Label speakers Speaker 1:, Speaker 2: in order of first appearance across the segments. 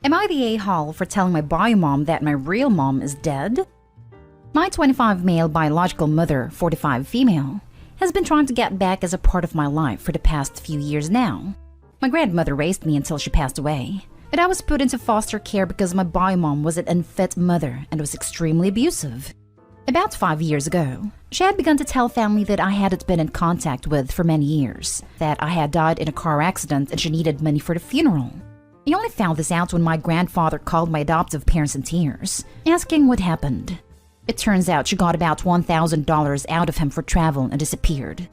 Speaker 1: Am I the a-hole for telling my bio mom that my real mom is dead? My 25 male biological mother, 45 female, has been trying to get back as a part of my life for the past few years now. My grandmother raised me until she passed away, and I was put into foster care because my bio mom was an unfit mother and was extremely abusive. About 5 years ago, she had begun to tell family that I hadn't been in contact with for many years, that I had died in a car accident and she needed money for the funeral. I only found this out when my grandfather called my adoptive parents in tears, asking what happened. It turns out she got about $1,000 out of him for travel and disappeared.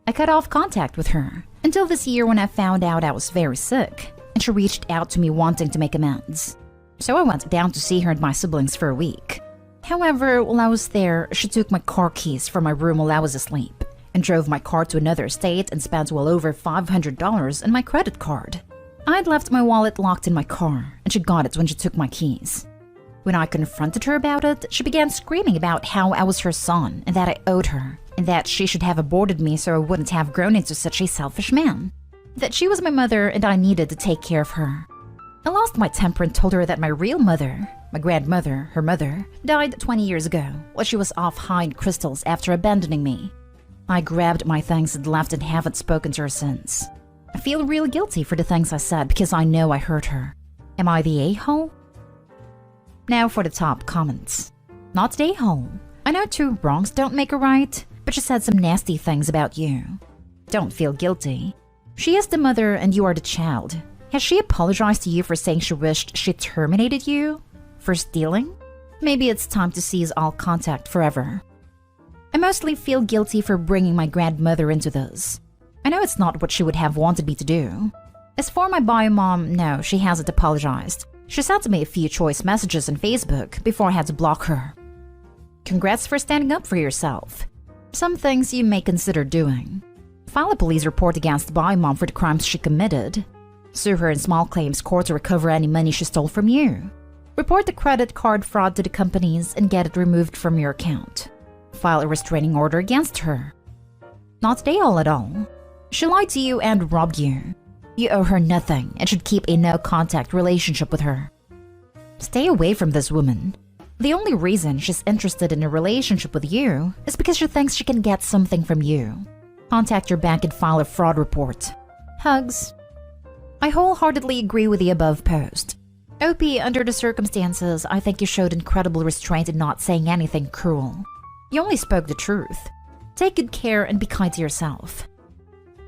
Speaker 1: I cut off contact with her until this year when I found out I was very sick, and she reached out to me wanting to make amends. So I went down to see her and my siblings for a week. However, while I was there, she took my car keys from my room while I was asleep and drove my car to another state and spent well over $500 on my credit card. I had left my wallet locked in my car, and she got it when she took my keys. When I confronted her about it, she began screaming about how I was her son and that I owed her, and that she should have aborted me so I wouldn't have grown into such a selfish man. That she was my mother and I needed to take care of her. I lost my temper and told her that my real mother, my grandmother, her mother, died 20 years ago while she was off high in crystals after abandoning me. I grabbed my things and left and haven't spoken to her since. I feel really guilty for the things I said because I know I hurt her. Am I the a-hole? Now for the top comments. Not the a-hole. I know two wrongs don't make a right, but she said some nasty things about you. Don't feel guilty. She is the mother and you are the child. Has she apologized to you for saying she wished she terminated you? For stealing? Maybe it's time to cease all contact forever. I mostly feel guilty for bringing my grandmother into this. I know it's not what she would have wanted me to do. As for my bio mom, no, she hasn't apologized. She sent me a few choice messages on Facebook before I had to block her. Congrats for standing up for yourself. Some things you may consider doing. File a police report against the bio mom for the crimes she committed. Sue her in small claims court to recover any money she stole from you. Report the credit card fraud to the companies and get it removed from your account. File a restraining order against her. Not the a-hole at all. She lied to you and robbed you. You owe her nothing and should keep a no-contact relationship with her. Stay away from this woman. The only reason she's interested in a relationship with you is because she thinks she can get something from you. Contact your bank and file a fraud report. Hugs. I wholeheartedly agree with the above post. OP, under the circumstances, I think you showed incredible restraint in not saying anything cruel. You only spoke the truth. Take good care and be kind to yourself.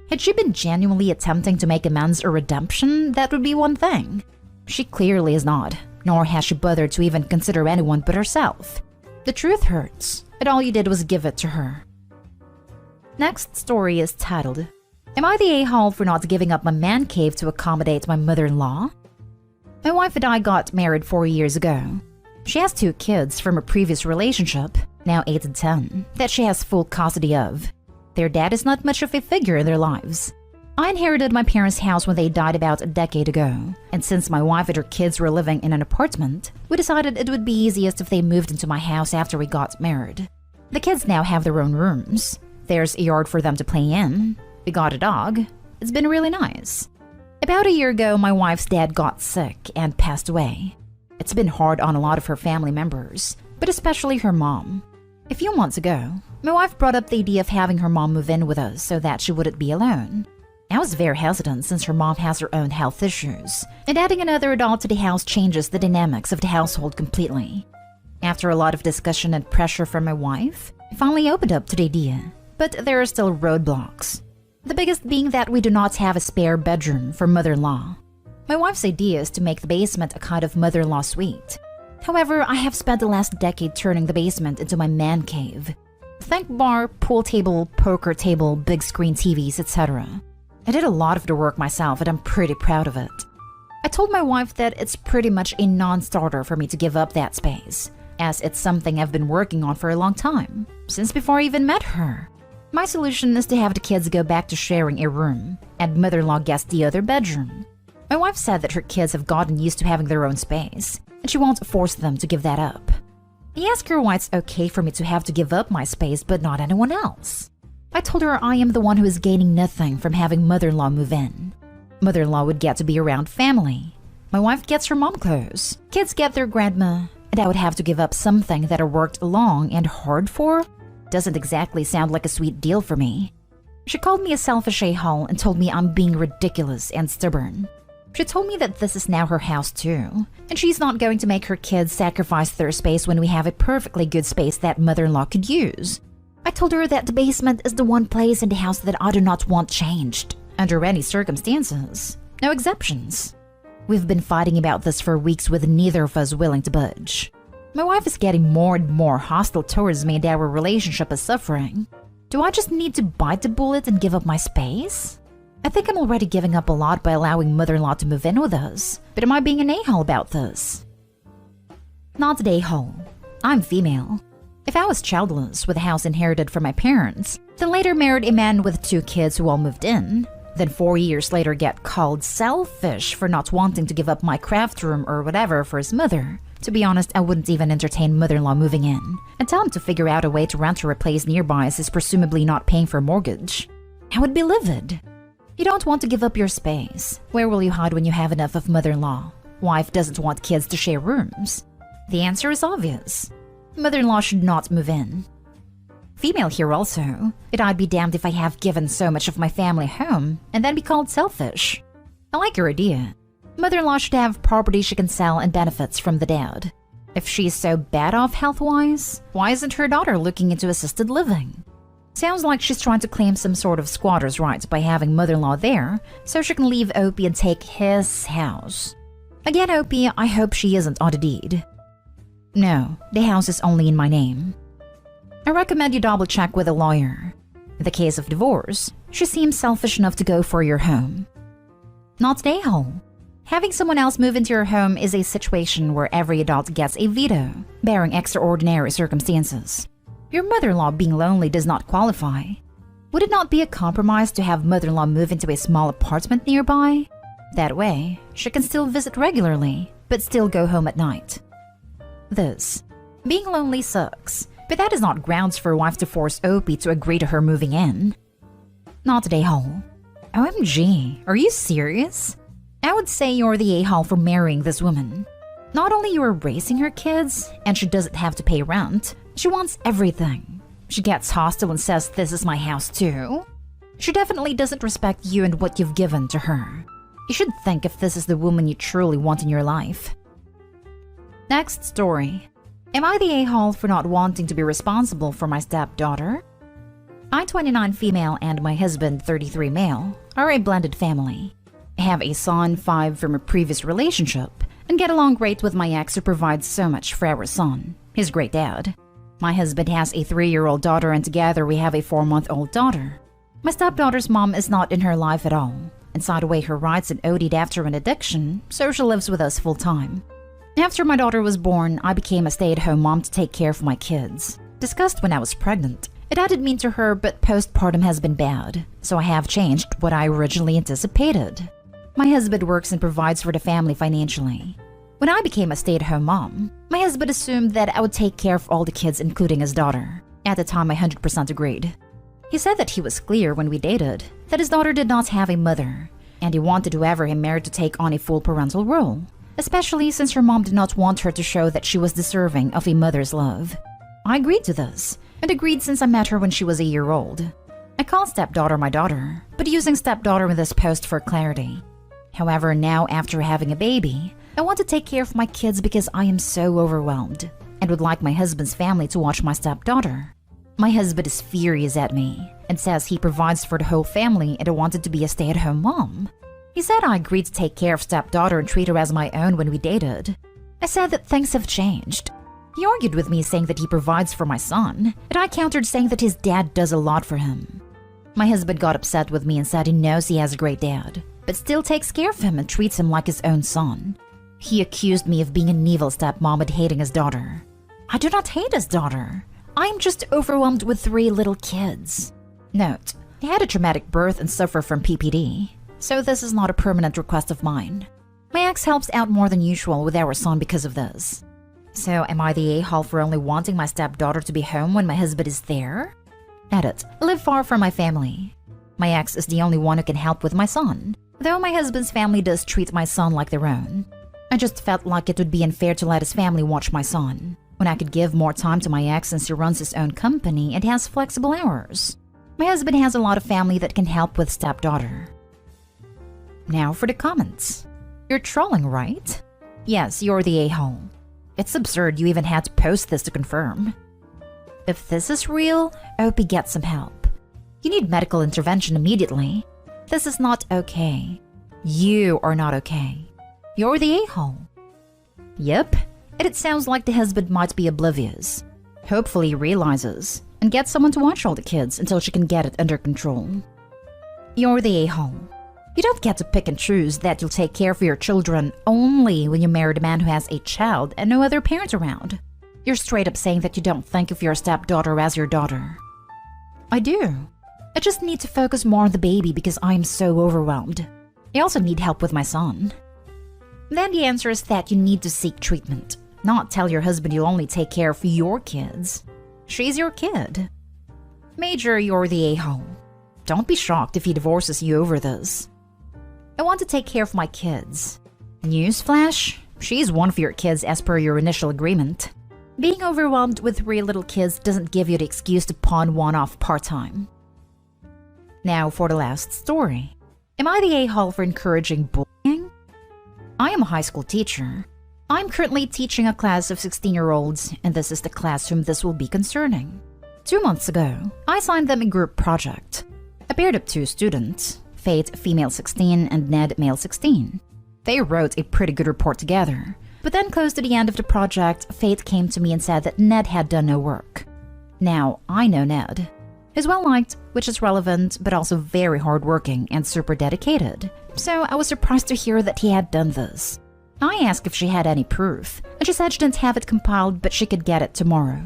Speaker 1: Had she been genuinely attempting to make amends or redemption, that would be one thing. She clearly is not, nor has she bothered to even consider anyone but herself. The truth hurts, and all you did was give it to her. Next story is titled, Am I the a-hole for not giving up my man cave to accommodate my mother-in-law? My wife and I got married 4 years ago. She has 2 kids from a previous relationship, now 8 and 10, that she has full custody of. Their dad is not much of a figure in their lives. I inherited my parents' house when they died about a decade ago, and since my wife and her kids were living in an apartment, we decided it would be easiest if they moved into my house after we got married. The kids now have their own rooms. There's a yard for them to play in. We got a dog. It's been really nice. About a year ago, my wife's dad got sick and passed away. It's been hard on a lot of her family members, but especially her mom. A few months ago, my wife brought up the idea of having her mom move in with us so that she wouldn't be alone. I was very hesitant since her mom has her own health issues, and adding another adult to the house changes the dynamics of the household completely. After a lot of discussion and pressure from my wife, I finally opened up to the idea, but there are still roadblocks. The biggest being that we do not have a spare bedroom for mother-in-law. My wife's idea is to make the basement a kind of mother-in-law suite. However, I have spent the last decade turning the basement into my man cave. Think bar, pool table, poker table, big screen TVs, etc. I did a lot of the work myself and I'm pretty proud of it. I told my wife that it's pretty much a non-starter for me to give up that space, as it's something I've been working on for a long time, since before I even met her. My solution is to have the kids go back to sharing a room, and mother-in-law gets the other bedroom. My wife said that her kids have gotten used to having their own space, and she won't force them to give that up. I asked her why it's okay for me to have to give up my space but not anyone else. I told her I am the one who is gaining nothing from having mother-in-law move in. Mother-in-law would get to be around family. My wife gets her mom clothes. Kids get their grandma. And I would have to give up something that I worked long and hard for? Doesn't exactly sound like a sweet deal for me. She called me a selfish a-hole and told me I'm being ridiculous and stubborn. She told me that this is now her house too, and she's not going to make her kids sacrifice their space when we have a perfectly good space that mother-in-law could use. I told her that the basement is the one place in the house that I do not want changed, under any circumstances. No exceptions. We've been fighting about this for weeks with neither of us willing to budge. My wife is getting more and more hostile towards me and our relationship is suffering. Do I just need to bite the bullet and give up my space? I think I'm already giving up a lot by allowing mother-in-law to move in with us, but am I being an a-hole about this? Not an a-hole. I'm female. If I was childless with a house inherited from my parents, then later married a man with 2 kids who all moved in, then 4 years later get called selfish for not wanting to give up my craft room or whatever for his mother. To be honest, I wouldn't even entertain mother-in-law moving in and tell him to figure out a way to rent or a place nearby as he's presumably not paying for a mortgage. I would be livid. You don't want to give up your space. Where will you hide when you have enough of mother-in-law? Wife doesn't want kids to share rooms. The answer is obvious. Mother-in-law should not move in. Female here also, but I'd be damned if I have given so much of my family home and then be called selfish. I like your idea. Mother-in-law should have property she can sell and benefits from the dad. If she's so bad off health-wise, why isn't her daughter looking into assisted living? Sounds like she's trying to claim some sort of squatter's rights by having mother-in-law there so she can leave Opie and take his house. Again, Opie, I hope she isn't on the deed. No, the house is only in my name. I recommend you double-check with a lawyer. In the case of divorce, she seems selfish enough to go for your home. Not an a-hole. Having someone else move into your home is a situation where every adult gets a veto, barring extraordinary circumstances. Your mother-in-law being lonely does not qualify. Would it not be a compromise to have mother-in-law move into a small apartment nearby? That way, she can still visit regularly, but still go home at night. Being lonely sucks, but that is not grounds for a wife to force Opie to agree to her moving in. Not an a-hole. OMG, are you serious? I would say you're the a-hole for marrying this woman. Not only you are raising her kids, and she doesn't have to pay rent, she wants everything. She gets hostile and says this is my house too. She definitely doesn't respect you and what you've given to her. You should think if this is the woman you truly want in your life. Next story. Am I the a-hole for not wanting to be responsible for my stepdaughter? I, 29 female, and my husband, 33 male, are a blended family. I have a son, 5 from a previous relationship, and get along great with my ex who provides so much for our son, his great dad. My husband has a 3-year-old daughter and together we have a 4-month-old daughter. My stepdaughter's mom is not in her life at all, and signed away her rights and OD'd after an addiction, so she lives with us full-time. After my daughter was born, I became a stay-at-home mom to take care of my kids. Discussed when I was pregnant. It didn't mean to her, but postpartum has been bad, so I have changed what I originally anticipated. My husband works and provides for the family financially. When I became a stay-at-home mom, my husband assumed that I would take care of all the kids including his daughter. At the time, I 100% agreed. He said that he was clear when we dated that his daughter did not have a mother, and he wanted whoever he married to take on a full parental role, especially since her mom did not want her to show that she was deserving of a mother's love. I agreed to this, and agreed since I met her when she was a year old. I call stepdaughter my daughter, but using stepdaughter in this post for clarity. However, now after having a baby, I want to take care of my kids because I am so overwhelmed, and would like my husband's family to watch my stepdaughter. My husband is furious at me, and says he provides for the whole family and I wanted to be a stay-at-home mom. He said I agreed to take care of stepdaughter and treat her as my own when we dated. I said that things have changed. He argued with me saying that he provides for my son, and I countered saying that his dad does a lot for him. My husband got upset with me and said he knows he has a great dad, but still takes care of him and treats him like his own son. He accused me of being an evil stepmom and hating his daughter. I do not hate his daughter. I am just overwhelmed with 3 little kids. Note, he had a traumatic birth and suffer from PPD, so this is not a permanent request of mine. My ex helps out more than usual with our son because of this. So am I the a-hole for only wanting my stepdaughter to be home when my husband is there? Edit. I live far from my family. My ex is the only one who can help with my son. Though my husband's family does treat my son like their own, I just felt like it would be unfair to let his family watch my son, when I could give more time to my ex since he runs his own company and has flexible hours. My husband has a lot of family that can help with stepdaughter. Now for the comments. You're trolling, right? Yes, you're the a-hole. It's absurd you even had to post this to confirm. If this is real, I hope he gets some help. You need medical intervention immediately. This is not okay. You are not okay. You're the a-hole. Yep, and it sounds like the husband might be oblivious. Hopefully he realizes and gets someone to watch all the kids until she can get it under control. You're the a-hole. You don't get to pick and choose that you'll take care of your children only when you marry a man who has a child and no other parents around. You're straight up saying that you don't think of your stepdaughter as your daughter. I do. I just need to focus more on the baby because I am so overwhelmed. I also need help with my son. Then the answer is that you need to seek treatment, not tell your husband you'll only take care of your kids. She's your kid. Major, you're the a-hole. Don't be shocked if he divorces you over this. I want to take care of my kids. Newsflash, she's one of your kids as per your initial agreement. Being overwhelmed with 3 little kids doesn't give you the excuse to pawn one off part-time. Now for the last story. Am I the a-hole for encouraging bullying? I am a high school teacher. I'm currently teaching a class of 16-year-olds, and this is the class whom this will be concerning. 2 months ago, I assigned them a group project. I paired up 2 students, Faith, female 16, and Ned, male 16. They wrote a pretty good report together, but then close to the end of the project, Faith came to me and said that Ned had done no work. Now, I know Ned. He's well-liked, which is relevant, but also very hardworking and super dedicated. So I was surprised to hear that he had done this. I asked if she had any proof, and she said she didn't have it compiled, but she could get it tomorrow.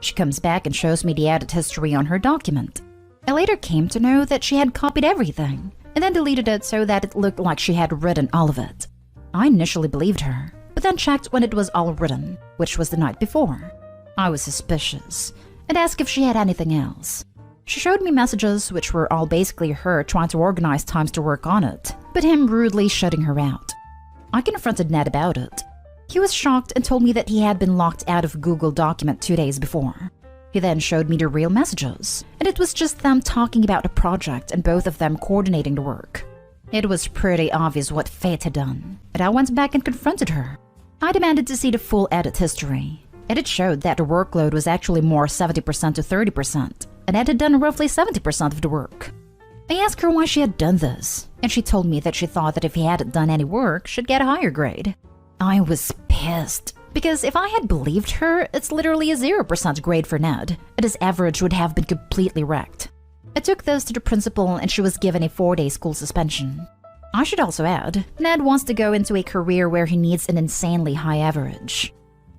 Speaker 1: She comes back and shows me the edit history on her document. I later came to know that she had copied everything, and then deleted it so that it looked like she had written all of it. I initially believed her, but then checked when it was all written, which was the night before. I was suspicious, and asked if she had anything else. She showed me messages which were all basically her trying to organize times to work on it, but him rudely shutting her out. I confronted Ned about it. He was shocked and told me that he had been locked out of Google document 2 days before. He then showed me the real messages, and it was just them talking about the project and both of them coordinating the work. It was pretty obvious what Faith had done, but I went back and confronted her. I demanded to see the full edit history, and it showed that the workload was actually more 70% to 30%, and Ed had done roughly 70% of the work. I asked her why she had done this, and she told me that she thought that if he hadn't done any work, she'd get a higher grade. I was pissed, because if I had believed her, it's literally a 0% grade for Ned, and his average would have been completely wrecked. I took this to the principal and she was given a 4-day school suspension. I should also add, Ned wants to go into a career where he needs an insanely high average.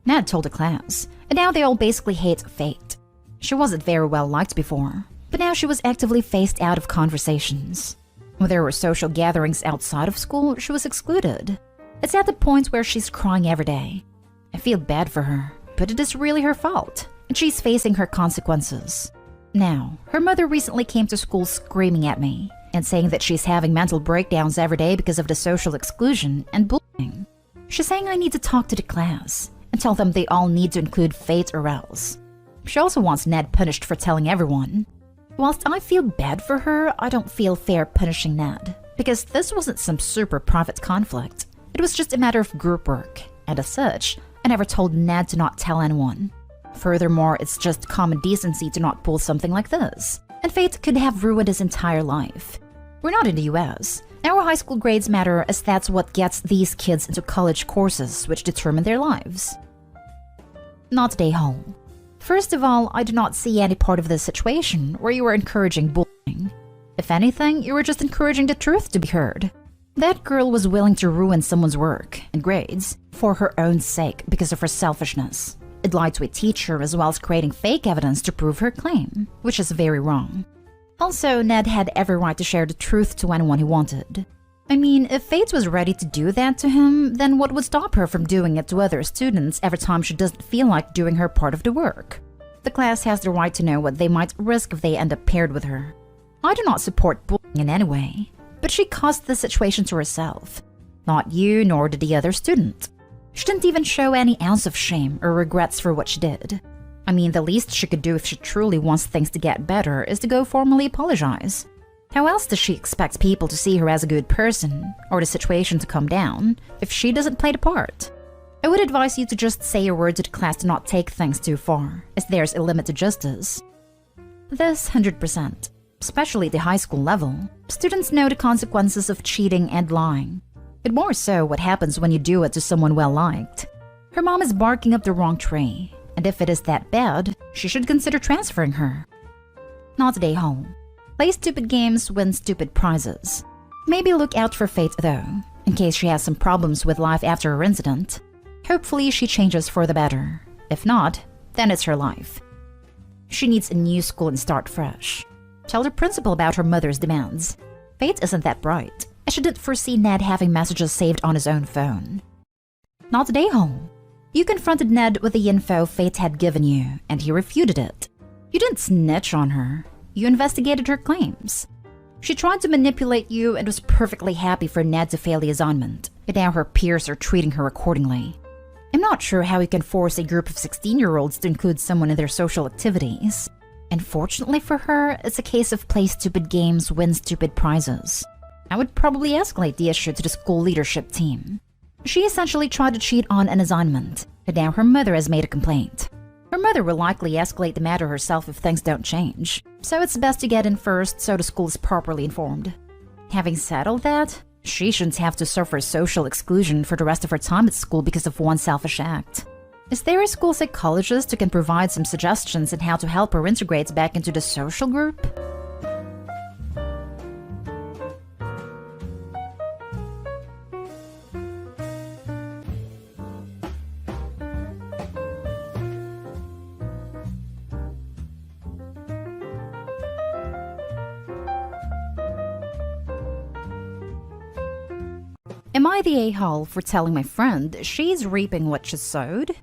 Speaker 1: Ned told the class, and now they all basically hate Faith. She wasn't very well liked before, but now she was actively phased out of conversations. When there were social gatherings outside of school, she was excluded. It's at the point where she's crying every day. I feel bad for her, but it is really her fault, and she's facing her consequences. Now, her mother recently came to school screaming at me and saying that she's having mental breakdowns every day because of the social exclusion and bullying. She's saying I need to talk to the class and tell them they all need to include Faith or else. She also wants Ned punished for telling everyone. Whilst I feel bad for her, I don't feel fair punishing Ned, because this wasn't some super private conflict. It was just a matter of group work, and as such, I never told Ned to not tell anyone. Furthermore, it's just common decency to not pull something like this, and Faith could have ruined his entire life. We're not in the US. Our high school grades matter as that's what gets these kids into college courses which determine their lives. Not day home. First of all, I do not see any part of this situation where you are encouraging bullying. If anything, you were just encouraging the truth to be heard. That girl was willing to ruin someone's work and grades for her own sake because of her selfishness. It lied to a teacher as well as creating fake evidence to prove her claim, which is very wrong. Also, Ned had every right to share the truth to anyone he wanted. I mean, if Faith was ready to do that to him, then what would stop her from doing it to other students every time she doesn't feel like doing her part of the work? The class has the right to know what they might risk if they end up paired with her. I do not support bullying in any way, But she caused the situation to herself. Not you, nor did the other student. She didn't even show any ounce of shame or regrets for what she did. I mean, the least she could do if she truly wants things to get better is to go formally apologize. How else does she expect people to see her as a good person, or the situation to calm down, if she doesn't play the part? I would advise you to just say a word to the class to not take things too far, as there's a limit to justice. This 100%, especially at the high school level, students know the consequences of cheating and lying. But more so what happens when you do it to someone well-liked. Her mom is barking up the wrong tree, and if it is that bad, she should consider transferring her. Not today home. Play stupid games, win stupid prizes. Maybe look out for fate though, in case she has some problems with life after her incident. Hopefully she changes for the better. If not, then it's her life. She needs a new school and start fresh. Tell the principal about her mother's demands. Fate isn't that bright. I shouldn't foresee Ned having messages saved on his own phone. Not today home. You confronted Ned with the info Fate had given you, and he refuted it. You didn't snitch on her. You investigated her claims. She tried to manipulate you and was perfectly happy for Ned to fail the assignment, and now her peers are treating her accordingly. I'm not sure how you can force a group of 16-year-olds to include someone in their social activities. And fortunately for her, it's a case of play stupid games, win stupid prizes. I would probably escalate the issue to the school leadership team. She essentially tried to cheat on an assignment, and now her mother has made a complaint. Her mother will likely escalate the matter herself if things don't change, so it's best to get in first so the school is properly informed. Having said all that, she shouldn't have to suffer social exclusion for the rest of her time at school because of one selfish act. Is there a school psychologist who can provide some suggestions on how to help her integrate back into the social group? Am I the a-hole for telling my friend she's reaping what she sowed?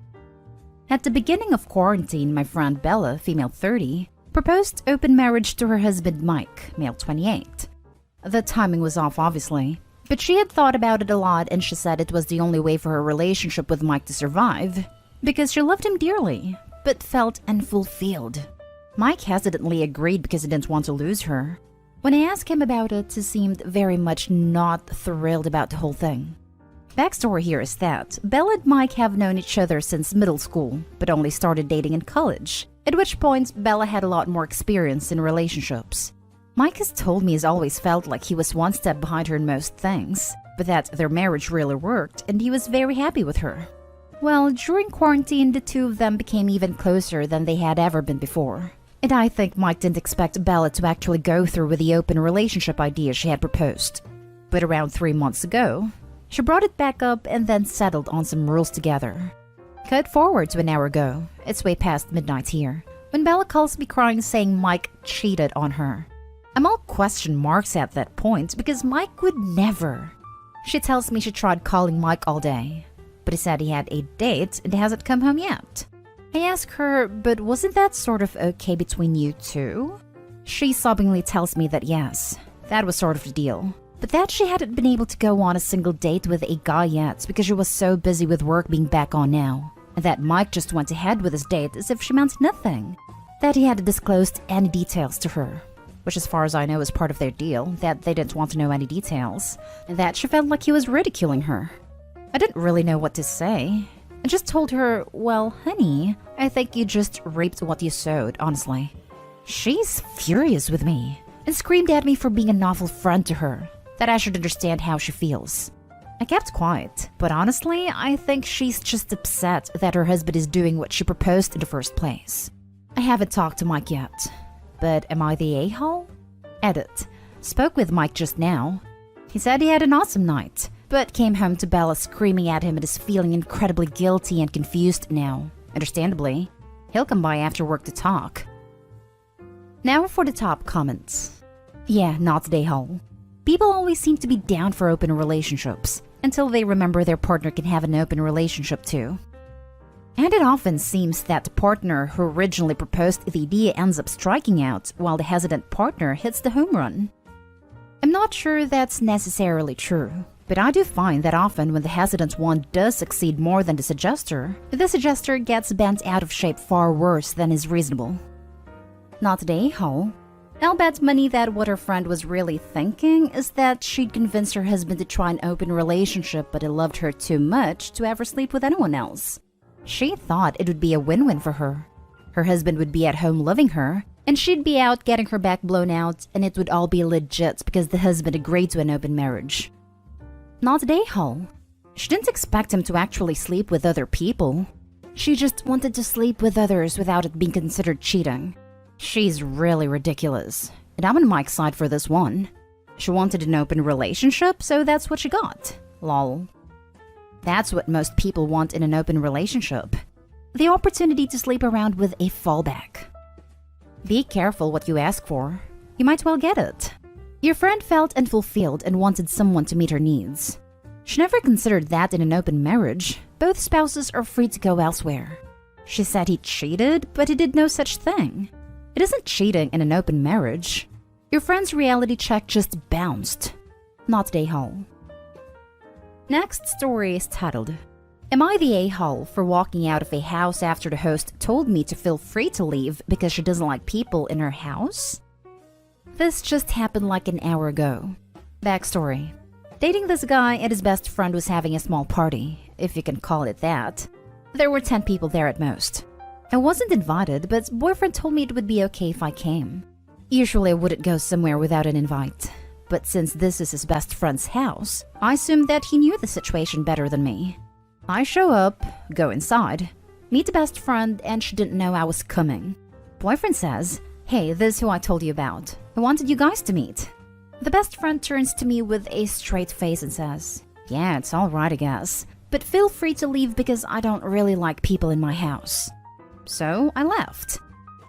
Speaker 1: At the beginning of quarantine, my friend Bella, female 30, proposed open marriage to her husband Mike, male 28. The timing was off, obviously, but she had thought about it a lot and she said it was the only way for her relationship with Mike to survive, because she loved him dearly, but felt unfulfilled. Mike hesitantly agreed because he didn't want to lose her. When I asked him about it, he seemed very much not thrilled about the whole thing. Backstory here is that Bella and Mike have known each other since middle school, but only started dating in college, at which point Bella had a lot more experience in relationships. Mike has told me he's always felt like he was one step behind her in most things, but that their marriage really worked and he was very happy with her. Well, during quarantine, the two of them became even closer than they had ever been before. And I think Mike didn't expect Bella to actually go through with the open relationship idea she had proposed. But around 3 months ago, she brought it back up and then settled on some rules together. Cut forward to an hour ago, it's way past midnight here, when Bella calls me crying saying Mike cheated on her. I'm all question marks at that point because Mike would never. She tells me she tried calling Mike all day, but he said he had a date and hasn't come home yet. I ask her, but wasn't that sort of okay between you two? She sobbingly tells me that yes, that was sort of the deal, but that she hadn't been able to go on a single date with a guy yet because she was so busy with work being back on now, and that Mike just went ahead with his date as if she meant nothing. That he hadn't disclosed any details to her, which as far as I know is part of their deal, that they didn't want to know any details, and that she felt like he was ridiculing her. I didn't really know what to say. I just told her, well, honey, I think you just reaped what you sowed, honestly. She's furious with me and screamed at me for being an awful friend to her, that I should understand how she feels. I kept quiet, but honestly, I think she's just upset that her husband is doing what she proposed in the first place. I haven't talked to Mike yet, but am I the a-hole? Edit. Spoke with Mike just now. He said he had an awesome night, but came home to Bella screaming at him and is feeling incredibly guilty and confused now. Understandably, he'll come by after work to talk. Now for the top comments. Yeah, not the a-hole. People always seem to be down for open relationships, until they remember their partner can have an open relationship too. And it often seems that the partner who originally proposed the idea ends up striking out, while the hesitant partner hits the home run. I'm not sure that's necessarily true, but I do find that often when the hesitant one does succeed more than the suggester gets bent out of shape far worse than is reasonable. Not the a-hole. I'll bet money that what her friend was really thinking is that she'd convince her husband to try an open relationship, but he loved her too much to ever sleep with anyone else. She thought it would be a win-win for her. Her husband would be at home loving her, and she'd be out getting her back blown out, and it would all be legit because the husband agreed to an open marriage. Not the a-hole. She didn't expect him to actually sleep with other people. She just wanted to sleep with others without it being considered cheating. She's really ridiculous, and I'm on Mike's side for this one. She wanted an open relationship, so that's what she got. Lol. That's what most people want in an open relationship. The opportunity to sleep around with a fallback. Be careful what you ask for. You might well get it. Your friend felt unfulfilled and wanted someone to meet her needs. She never considered that in an open marriage. Both spouses are free to go elsewhere. She said he cheated, but he did no such thing. It isn't cheating in an open marriage. Your friend's reality check just bounced. Not the a-hole. Next story is titled, Am I the a-hole for walking out of a house after the host told me to feel free to leave because she doesn't like people in her house? This just happened like an hour ago. Backstory. Dating this guy and his best friend was having a small party, if you can call it that. There were 10 people there at most. I wasn't invited, but boyfriend told me it would be okay if I came. Usually I wouldn't go somewhere without an invite. But since this is his best friend's house, I assumed that he knew the situation better than me. I show up, go inside, meet the best friend, and she didn't know I was coming. Boyfriend says, "Hey, this is who I told you about. I wanted you guys to meet." The best friend turns to me with a straight face and says, "Yeah, it's alright I guess, but feel free to leave because I don't really like people in my house." So I left.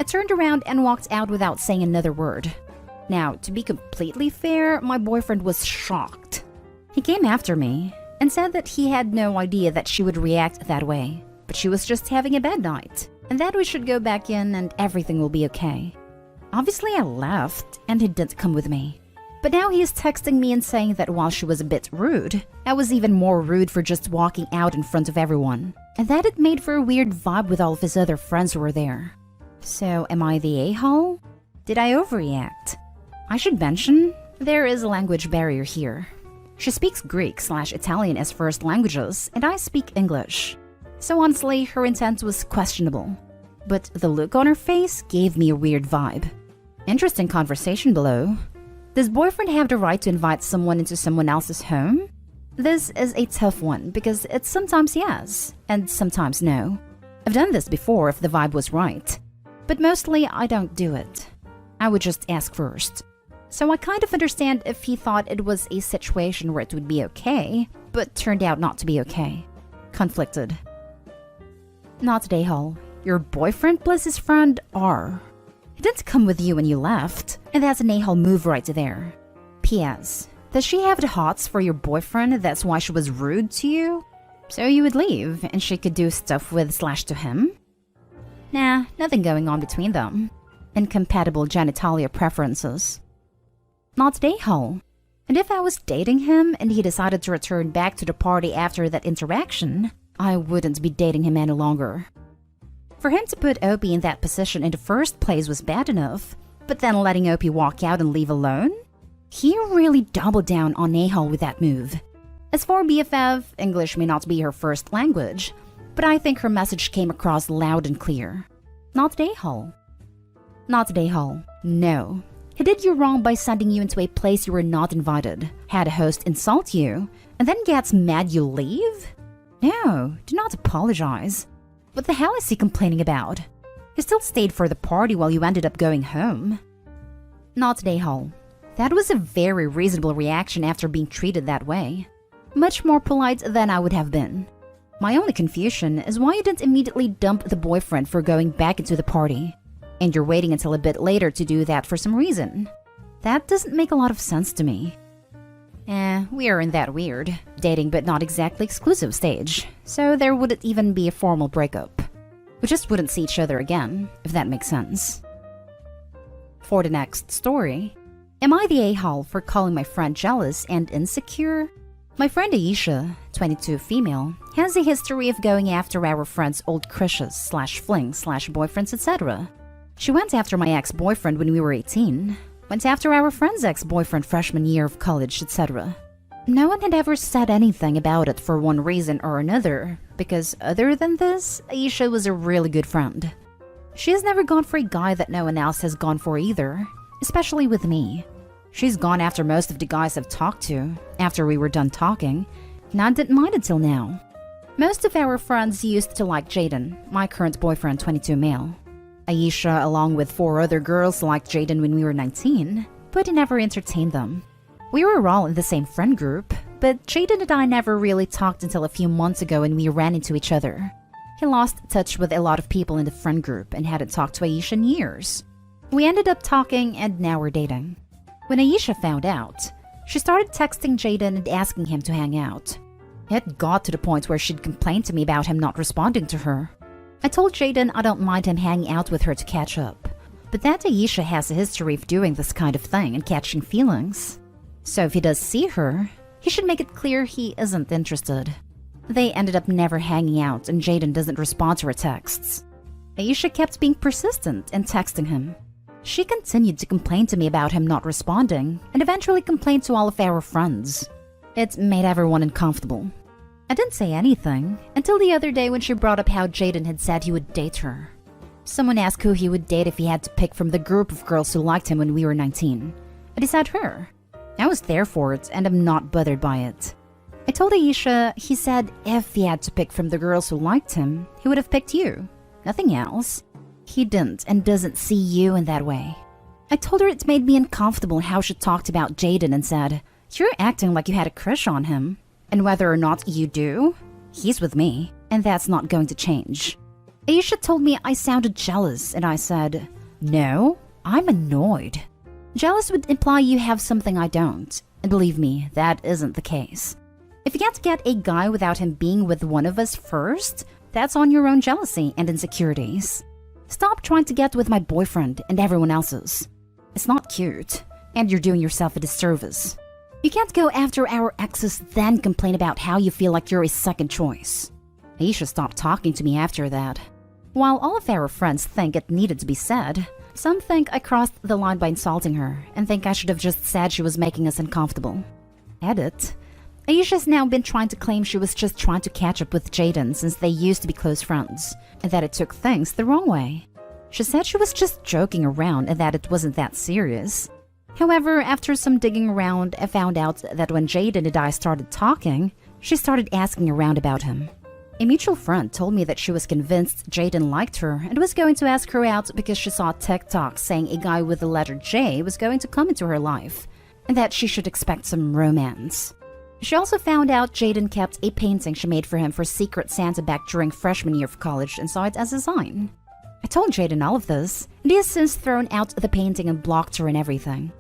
Speaker 1: I turned around and walked out without saying another word. Now, to be completely fair, my boyfriend was shocked. He came after me and said that he had no idea that she would react that way, but she was just having a bad night, and that we should go back in and everything will be okay. Obviously I left, and he didn't come with me. But now he is texting me and saying that while she was a bit rude, I was even more rude for just walking out in front of everyone, and that it made for a weird vibe with all of his other friends who were there. So am I the a-hole? Did I overreact? I should mention, there is a language barrier here. She speaks Greek/Italian as first languages, and I speak English. So honestly, her intent was questionable. But the look on her face gave me a weird vibe. Interesting conversation below. Does boyfriend have the right to invite someone into someone else's home? This is a tough one because it's sometimes yes, and sometimes no. I've done this before if the vibe was right. But mostly I don't do it. I would just ask first. So I kind of understand if he thought it was a situation where it would be okay, but turned out not to be okay. Conflicted. Not the a-hole. Your boyfriend plus his friend are. He didn't come with you when you left, and that's an a-hole move right there. P.S. Does she have the hots for your boyfriend, that's why she was rude to you? So you would leave, and she could do stuff with/to him? Nah, nothing going on between them. Incompatible genitalia preferences. Not the a-hole. And if I was dating him and he decided to return back to the party after that interaction, I wouldn't be dating him any longer. For him to put Opie in that position in the first place was bad enough, but then letting Opie walk out and leave alone? He really doubled down on a-hole with that move. As for BFF, English may not be her first language, but I think her message came across loud and clear. Not the a-hole. Not the a-hole. No. He did you wrong by sending you into a place you were not invited, had a host insult you, and then gets mad you leave? No, do not apologize. What the hell is he complaining about? He still stayed for the party while you ended up going home. Not the a-hole. That was a very reasonable reaction after being treated that way. Much more polite than I would have been. My only confusion is why you didn't immediately dump the boyfriend for going back into the party. And you're waiting until a bit later to do that for some reason. That doesn't make a lot of sense to me. We are in that weird, dating but not exactly exclusive stage, so there wouldn't even be a formal breakup. We just wouldn't see each other again, if that makes sense. For the next story, Am I the a-hole for calling my friend jealous and insecure? My friend Aisha, 22 female, has a history of going after our friend's old crushes / flings / boyfriends, etc. She went after my ex-boyfriend when we were 18, went after our friend's ex-boyfriend freshman year of college, etc. No one had ever said anything about it for one reason or another, because other than this, Aisha was a really good friend. She has never gone for a guy that no one else has gone for either, especially with me. She's gone after most of the guys I've talked to, after we were done talking, and I didn't mind until now. Most of our friends used to like Jaden, my current boyfriend, 22 male. Aisha, along with 4 other girls, liked Jaden when we were 19, but he never entertained them. We were all in the same friend group, but Jaden and I never really talked until a few months ago when we ran into each other. He lost touch with a lot of people in the friend group and hadn't talked to Aisha in years. We ended up talking and now we're dating. When Aisha found out, she started texting Jaden and asking him to hang out. It got to the point where she'd complain to me about him not responding to her. I told Jaden I don't mind him hanging out with her to catch up, but that Aisha has a history of doing this kind of thing and catching feelings. So if he does see her, he should make it clear he isn't interested. They ended up never hanging out and Jaden doesn't respond to her texts. Aisha kept being persistent and texting him. She continued to complain to me about him not responding and eventually complained to all of our friends. It made everyone uncomfortable. I didn't say anything until the other day when she brought up how Jaden had said he would date her. Someone asked who he would date if he had to pick from the group of girls who liked him when we were 19. And he said her. I was there for it and I'm not bothered by it. I told Aisha he said if he had to pick from the girls who liked him, he would have picked you. Nothing else. He didn't and doesn't see you in that way. I told her it made me uncomfortable how she talked about Jaden and said, "You're acting like you had a crush on him. And whether or not you do, he's with me, and that's not going to change." Aisha told me I sounded jealous and I said, "No, I'm annoyed." Jealous would imply you have something I don't, and believe me, that isn't the case. If you can't get a guy without him being with one of us first, that's on your own jealousy and insecurities. Stop trying to get with my boyfriend and everyone else's. It's not cute, and you're doing yourself a disservice. You can't go after our exes then complain about how you feel like you're a second choice. Aisha stopped talking to me after that. While all of our friends think it needed to be said, some think I crossed the line by insulting her and think I should have just said she was making us uncomfortable. Edit. Aisha's now been trying to claim she was just trying to catch up with Jaden since they used to be close friends, and that it took things the wrong way. She said she was just joking around and that it wasn't that serious. However, after some digging around, I found out that when Jaden and I started talking, she started asking around about him. A mutual friend told me that she was convinced Jaden liked her and was going to ask her out because she saw TikTok saying a guy with the letter J was going to come into her life, and that she should expect some romance. She also found out Jaden kept a painting she made for him for Secret Santa back during freshman year of college and saw it as a sign. I told Jaden all of this, and he has since thrown out the painting and blocked her and everything.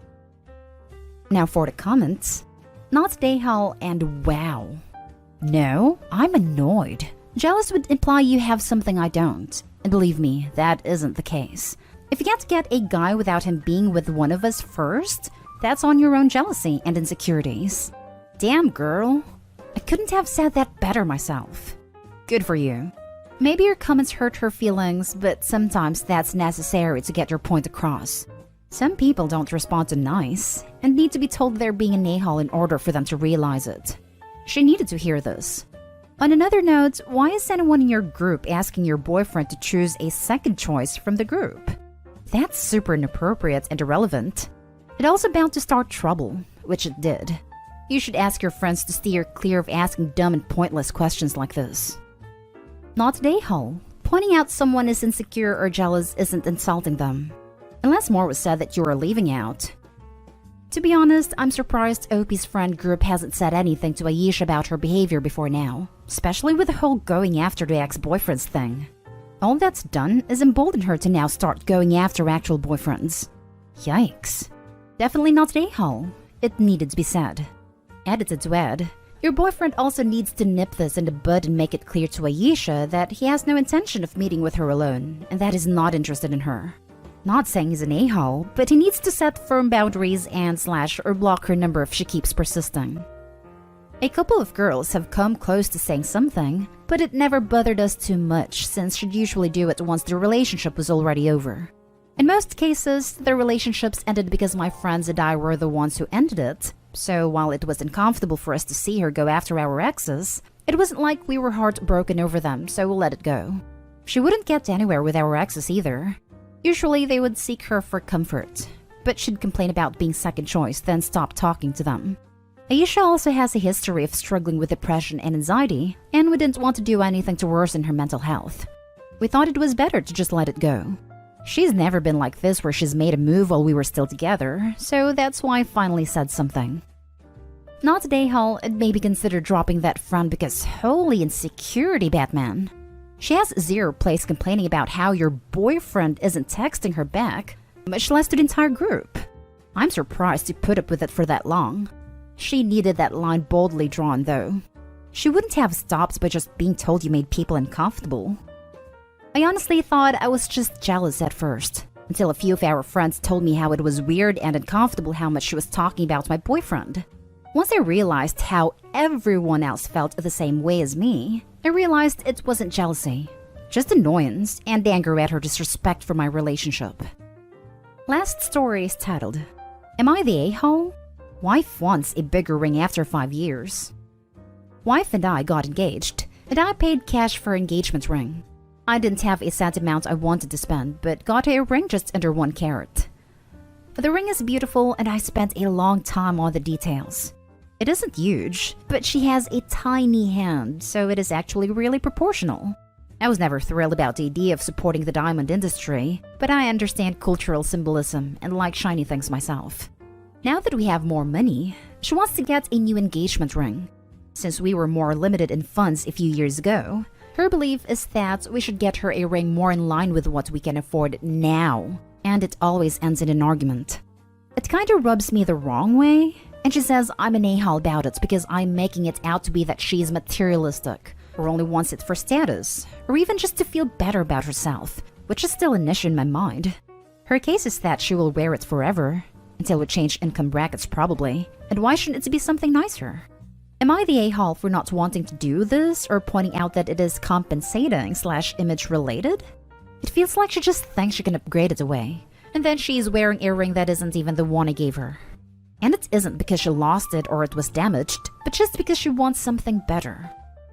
Speaker 1: Now for the comments. Not Dayhal and wow. No, I'm annoyed. Jealous would imply you have something I don't, and believe me, that isn't the case. If you can't get a guy without him being with one of us first, that's on your own jealousy and insecurities. Damn, girl. I couldn't have said that better myself. Good for you. Maybe your comments hurt her feelings, but sometimes that's necessary to get your point across. Some people don't respond to nice, and need to be told they're being an a-hole in order for them to realize it. She needed to hear this. On another note, why is anyone in your group asking your boyfriend to choose a second choice from the group? That's super inappropriate and irrelevant. It also bound to start trouble, which it did. You should ask your friends to steer clear of asking dumb and pointless questions like this. Not a-hole. Pointing out someone is insecure or jealous isn't insulting them. Unless more was said that you are leaving out. To be honest, I'm surprised OP's friend group hasn't said anything to Aisha about her behavior before now, especially with the whole going after the ex-boyfriends thing. All that's done is embolden her to now start going after actual boyfriends. Yikes. Definitely not a-hole. It needed to be said. Edited to add, your boyfriend also needs to nip this in the bud and make it clear to Aisha that he has no intention of meeting with her alone, and that he's not interested in her. Not saying he's an a-hole, but he needs to set firm boundaries and slash or block her number if she keeps persisting. A couple of girls have come close to saying something, but it never bothered us too much since she'd usually do it once the relationship was already over. In most cases, the relationships ended because my friends and I were the ones who ended it, so while it was uncomfortable for us to see her go after our exes, it wasn't like we were heartbroken over them, so we'll let it go. She wouldn't get anywhere with our exes either. Usually they would seek her for comfort, but she'd complain about being second choice, then stop talking to them. Aisha also has a history of struggling with depression and anxiety, and we didn't want to do anything to worsen her mental health. We thought it was better to just let it go. She's never been like this where she's made a move while we were still together, so that's why I finally said something. Not today, Hall, and maybe consider dropping that friend because holy insecurity, Batman. She has zero place complaining about how your boyfriend isn't texting her back, much less to the entire group. I'm surprised you put up with it for that long. She needed that line boldly drawn, though. She wouldn't have stopped by just being told you made people uncomfortable. I honestly thought I was just jealous at first, until a few of our friends told me how it was weird and uncomfortable how much she was talking about my boyfriend. Once I realized how everyone else felt the same way as me, I realized it wasn't jealousy, just annoyance and anger at her disrespect for my relationship. Last story is titled, Am I the a-hole? Wife wants a bigger ring after 5 years. Wife and I got engaged, and I paid cash for engagement ring. I didn't have a set amount I wanted to spend, but got a ring just under 1 carat. The ring is beautiful, and I spent a long time on the details. It isn't huge, but she has a tiny hand, so it is actually really proportional. I was never thrilled about the idea of supporting the diamond industry, but I understand cultural symbolism and like shiny things myself. Now that we have more money, she wants to get a new engagement ring. Since we were more limited in funds a few years ago, her belief is that we should get her a ring more in line with what we can afford now, and it always ends in an argument. It kinda rubs me the wrong way, and she says I'm an a-hole about it because I'm making it out to be that she's materialistic, or only wants it for status, or even just to feel better about herself, which is still an issue in my mind. Her case is that she will wear it forever, until we change income brackets probably, and why shouldn't it be something nicer? Am I the a-hole for not wanting to do this or pointing out that it is compensating / image related? It feels like she just thinks she can upgrade it away, and then she's wearing a ring that isn't even the one I gave her. And it isn't because she lost it or it was damaged, but just because she wants something better.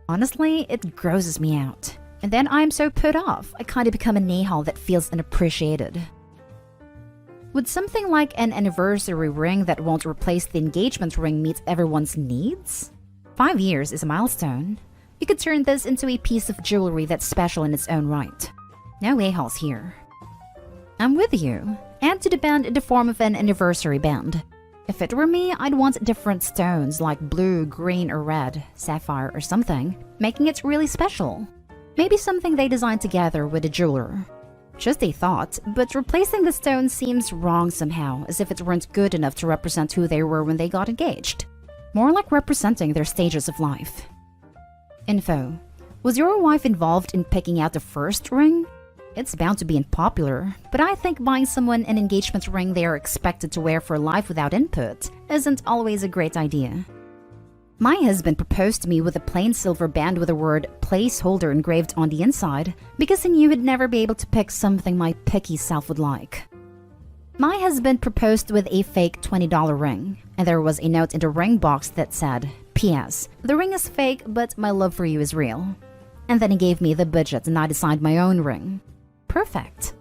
Speaker 1: Honestly, it grosses me out. And then I'm so put off, I kinda become an a-hole that feels unappreciated. Would something like an anniversary ring that won't replace the engagement ring meet everyone's needs? 5 years is a milestone. You could turn this into a piece of jewelry that's special in its own right. No a-holes here. I'm with you. Add to the band in the form of an anniversary band. If it were me, I'd want different stones like blue, green, or red, sapphire, or something, making it really special. Maybe something they designed together with a jeweler. Just a thought, but replacing the stone seems wrong somehow, as if it weren't good enough to represent who they were when they got engaged. More like representing their stages of life. Info. Was your wife involved in picking out the first ring? It's bound to be unpopular, but I think buying someone an engagement ring they are expected to wear for life without input isn't always a great idea. My husband proposed to me with a plain silver band with the word placeholder engraved on the inside because he knew he'd never be able to pick something my picky self would like. My husband proposed with a fake $20 ring, and there was a note in the ring box that said, P.S. The ring is fake, but my love for you is real. And then he gave me the budget and I designed my own ring. Perfect.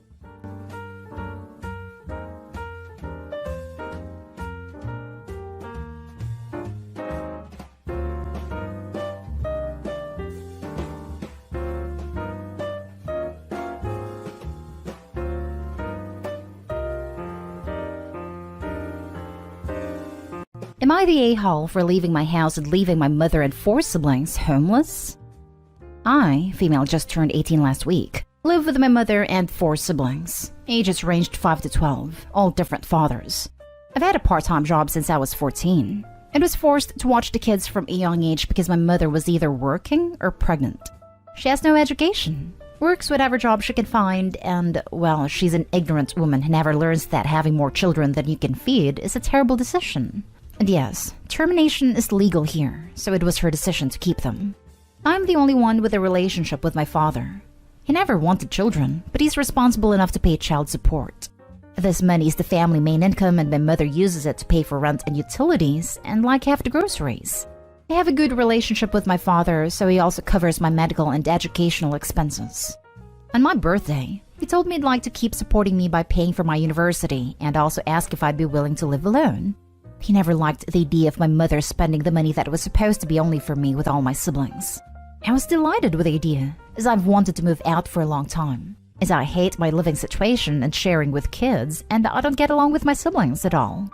Speaker 1: Am I the a-hole for leaving my house and leaving my mother and 4 siblings homeless? I, female just turned 18 last week, live with my mother and 4 siblings. Ages ranged 5 to 12, all different fathers. I've had a part-time job since I was 14, and was forced to watch the kids from a young age because my mother was either working or pregnant. She has no education. works whatever job she can find, and, well, she's an ignorant woman who never learns that having more children than you can feed is a terrible decision. And yes, termination is legal here, so it was her decision to keep them. I'm the only one with a relationship with my father. He never wanted children, but he's responsible enough to pay child support. This money is the family main income, and my mother uses it to pay for rent and utilities, and like half the groceries. I have a good relationship with my father, so he also covers my medical and educational expenses. On my birthday, he told me he'd like to keep supporting me by paying for my university, and also asked if I'd be willing to live alone. He never liked the idea of my mother spending the money that was supposed to be only for me with all my siblings. I was delighted with the idea, as I've wanted to move out for a long time, as I hate my living situation and sharing with kids, and I don't get along with my siblings at all.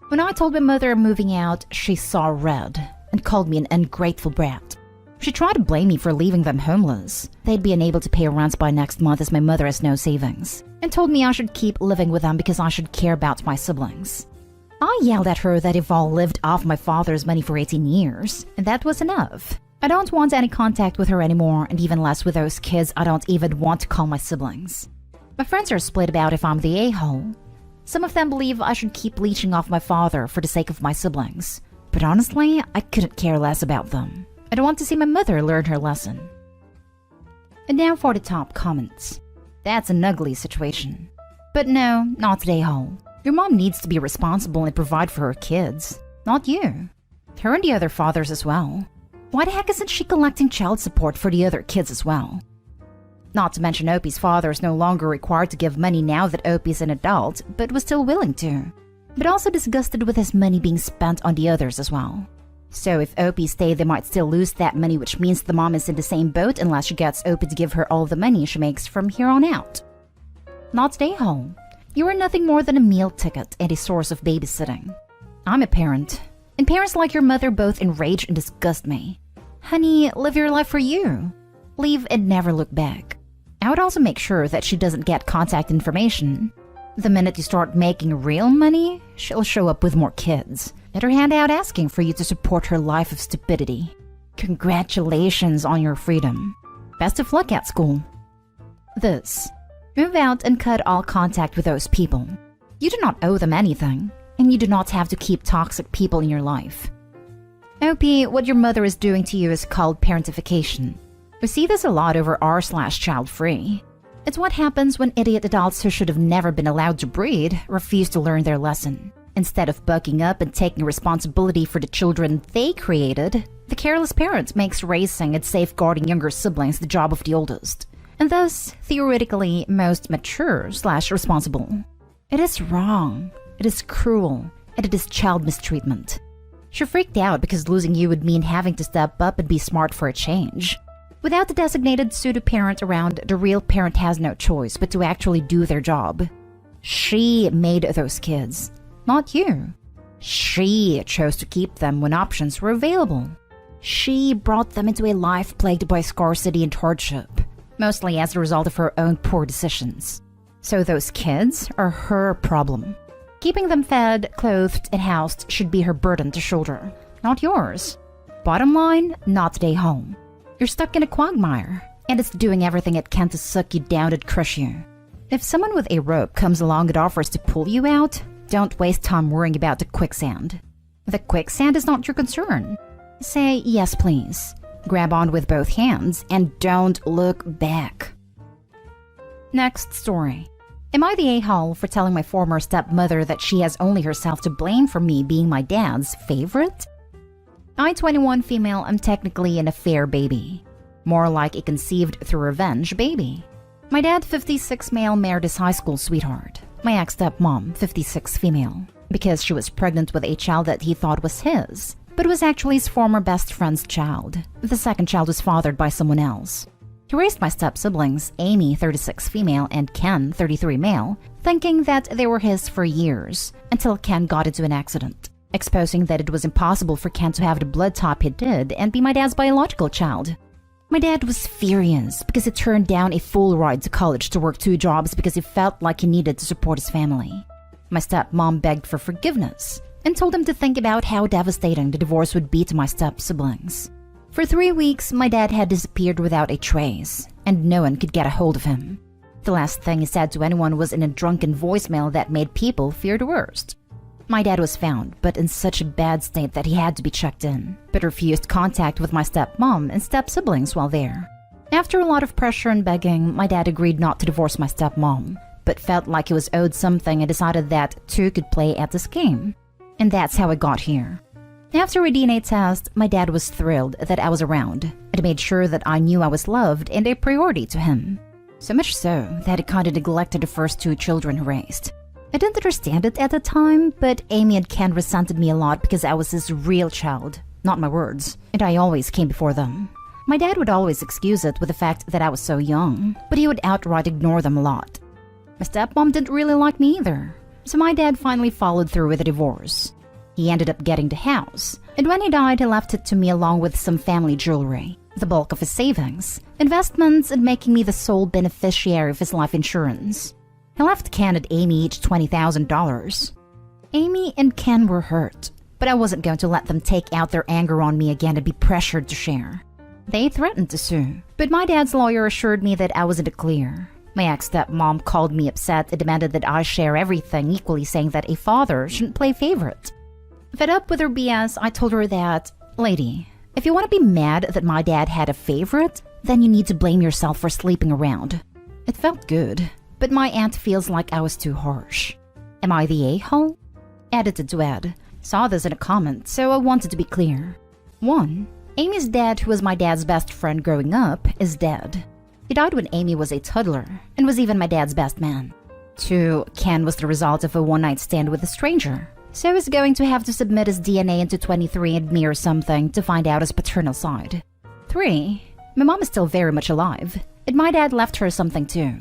Speaker 1: When I told my mother I'm moving out, she saw red and called me an ungrateful brat. She tried to blame me for leaving them homeless. They'd be unable to pay rent by next month as my mother has no savings, and told me I should keep living with them because I should care about my siblings. I yelled at her that I've all lived off my father's money for 18 years, and that was enough. I don't want any contact with her anymore, and even less with those kids I don't even want to call my siblings. My friends are split about if I'm the a-hole. Some of them believe I should keep leeching off my father for the sake of my siblings. But honestly, I couldn't care less about them. I don't want to see my mother learn her lesson. And now for the top comments. That's an ugly situation. But no, not the a-hole. Your mom needs to be responsible and provide for her kids, not you. Her and the other fathers as well. Why the heck isn't she collecting child support for the other kids as well? Not to mention Opie's father is no longer required to give money now that Opie's an adult, but was still willing to. But also disgusted with his money being spent on the others as well. So if Opie stayed, they might still lose that money, which means the mom is in the same boat unless she gets Opie to give her all the money she makes from here on out. Not stay home. You are nothing more than a meal ticket and a source of babysitting. I'm a parent, and parents like your mother both enrage and disgust me. Honey, live your life for you. Leave and never look back. I would also make sure that she doesn't get contact information. The minute you start making real money, she'll show up with more kids, and her hand out asking for you to support her life of stupidity. Congratulations on your freedom. Best of luck at school. This. Move out and cut all contact with those people. You do not owe them anything, and you do not have to keep toxic people in your life. Opie, what your mother is doing to you is called parentification. We see this a lot over r/child-free. It's what happens when idiot adults who should have never been allowed to breed refuse to learn their lesson. Instead of bucking up and taking responsibility for the children they created, the careless parent makes raising and safeguarding younger siblings the job of the oldest, and thus, theoretically, most mature/responsible. It is wrong, it is cruel, and it is child mistreatment. She freaked out because losing you would mean having to step up and be smart for a change. Without the designated pseudo-parent around, the real parent has no choice but to actually do their job. She made those kids, not you. She chose to keep them when options were available. She brought them into a life plagued by scarcity and hardship, mostly as a result of her own poor decisions. So those kids are her problem. Keeping them fed, clothed, and housed should be her burden to shoulder, not yours. Bottom line, not stay home. You're stuck in a quagmire, and it's doing everything it can to suck you down and crush you. If someone with a rope comes along and offers to pull you out, don't waste time worrying about the quicksand. The quicksand is not your concern. Say yes, please. Grab on with both hands, and don't look back. Next story. Am I the a-hole for telling my former stepmother that she has only herself to blame for me being my dad's favorite? I, 21 female, am technically an affair baby. More like a conceived through revenge baby. My dad, 56 male, married his high school sweetheart. My ex-stepmom, 56 female, because she was pregnant with a child that he thought was his, but was actually his former best friend's child. The second child was fathered by someone else. He raised my step-siblings, Amy, 36 female, and Ken, 33 male, thinking that they were his for years, until Ken got into an accident, exposing that it was impossible for Ken to have the blood type he did and be my dad's biological child. My dad was furious because he turned down a full ride to college to work 2 jobs because he felt like he needed to support his family. My stepmom begged for forgiveness and told him to think about how devastating the divorce would be to my step-siblings. For 3 weeks, my dad had disappeared without a trace, and no one could get a hold of him. The last thing he said to anyone was in a drunken voicemail that made people fear the worst. My dad was found, but in such a bad state that he had to be checked in, but refused contact with my stepmom and step-siblings while there. After a lot of pressure and begging, my dad agreed not to divorce my stepmom, but felt like he was owed something and decided that two could play at this game. And that's how I got here. After a DNA test, my dad was thrilled that I was around and made sure that I knew I was loved and a priority to him. So much so that he kind of neglected the first two children he raised. I didn't understand it at the time, but Amy and Ken resented me a lot because I was his real child, not my words, and I always came before them. My dad would always excuse it with the fact that I was so young, but he would outright ignore them a lot. My stepmom didn't really like me either, so my dad finally followed through with a divorce. He ended up getting the house, and when he died, he left it to me along with some family jewelry, the bulk of his savings, investments, and making me the sole beneficiary of his life insurance. He left Ken and Amy each $20,000. Amy and Ken were hurt, but I wasn't going to let them take out their anger on me again and be pressured to share. They threatened to sue, but my dad's lawyer assured me that I was in the clear. My ex-stepmom called me upset and demanded that I share everything equally, saying that a father shouldn't play favorite. Fed up with her BS, I told her that, "Lady, if you want to be mad that my dad had a favorite, then you need to blame yourself for sleeping around." It felt good, but my aunt feels like I was too harsh. Am I the a-hole? Edited to Ed. Saw this in a comment, so I wanted to be clear. 1. Amy's dad, who was my dad's best friend growing up, is dead. He died when Amy was a toddler, and was even my dad's best man. 2. Ken was the result of a one-night stand with a stranger, so he's going to have to submit his DNA into 23andMe or something to find out his paternal side. 3. My mom is still very much alive, and my dad left her something too.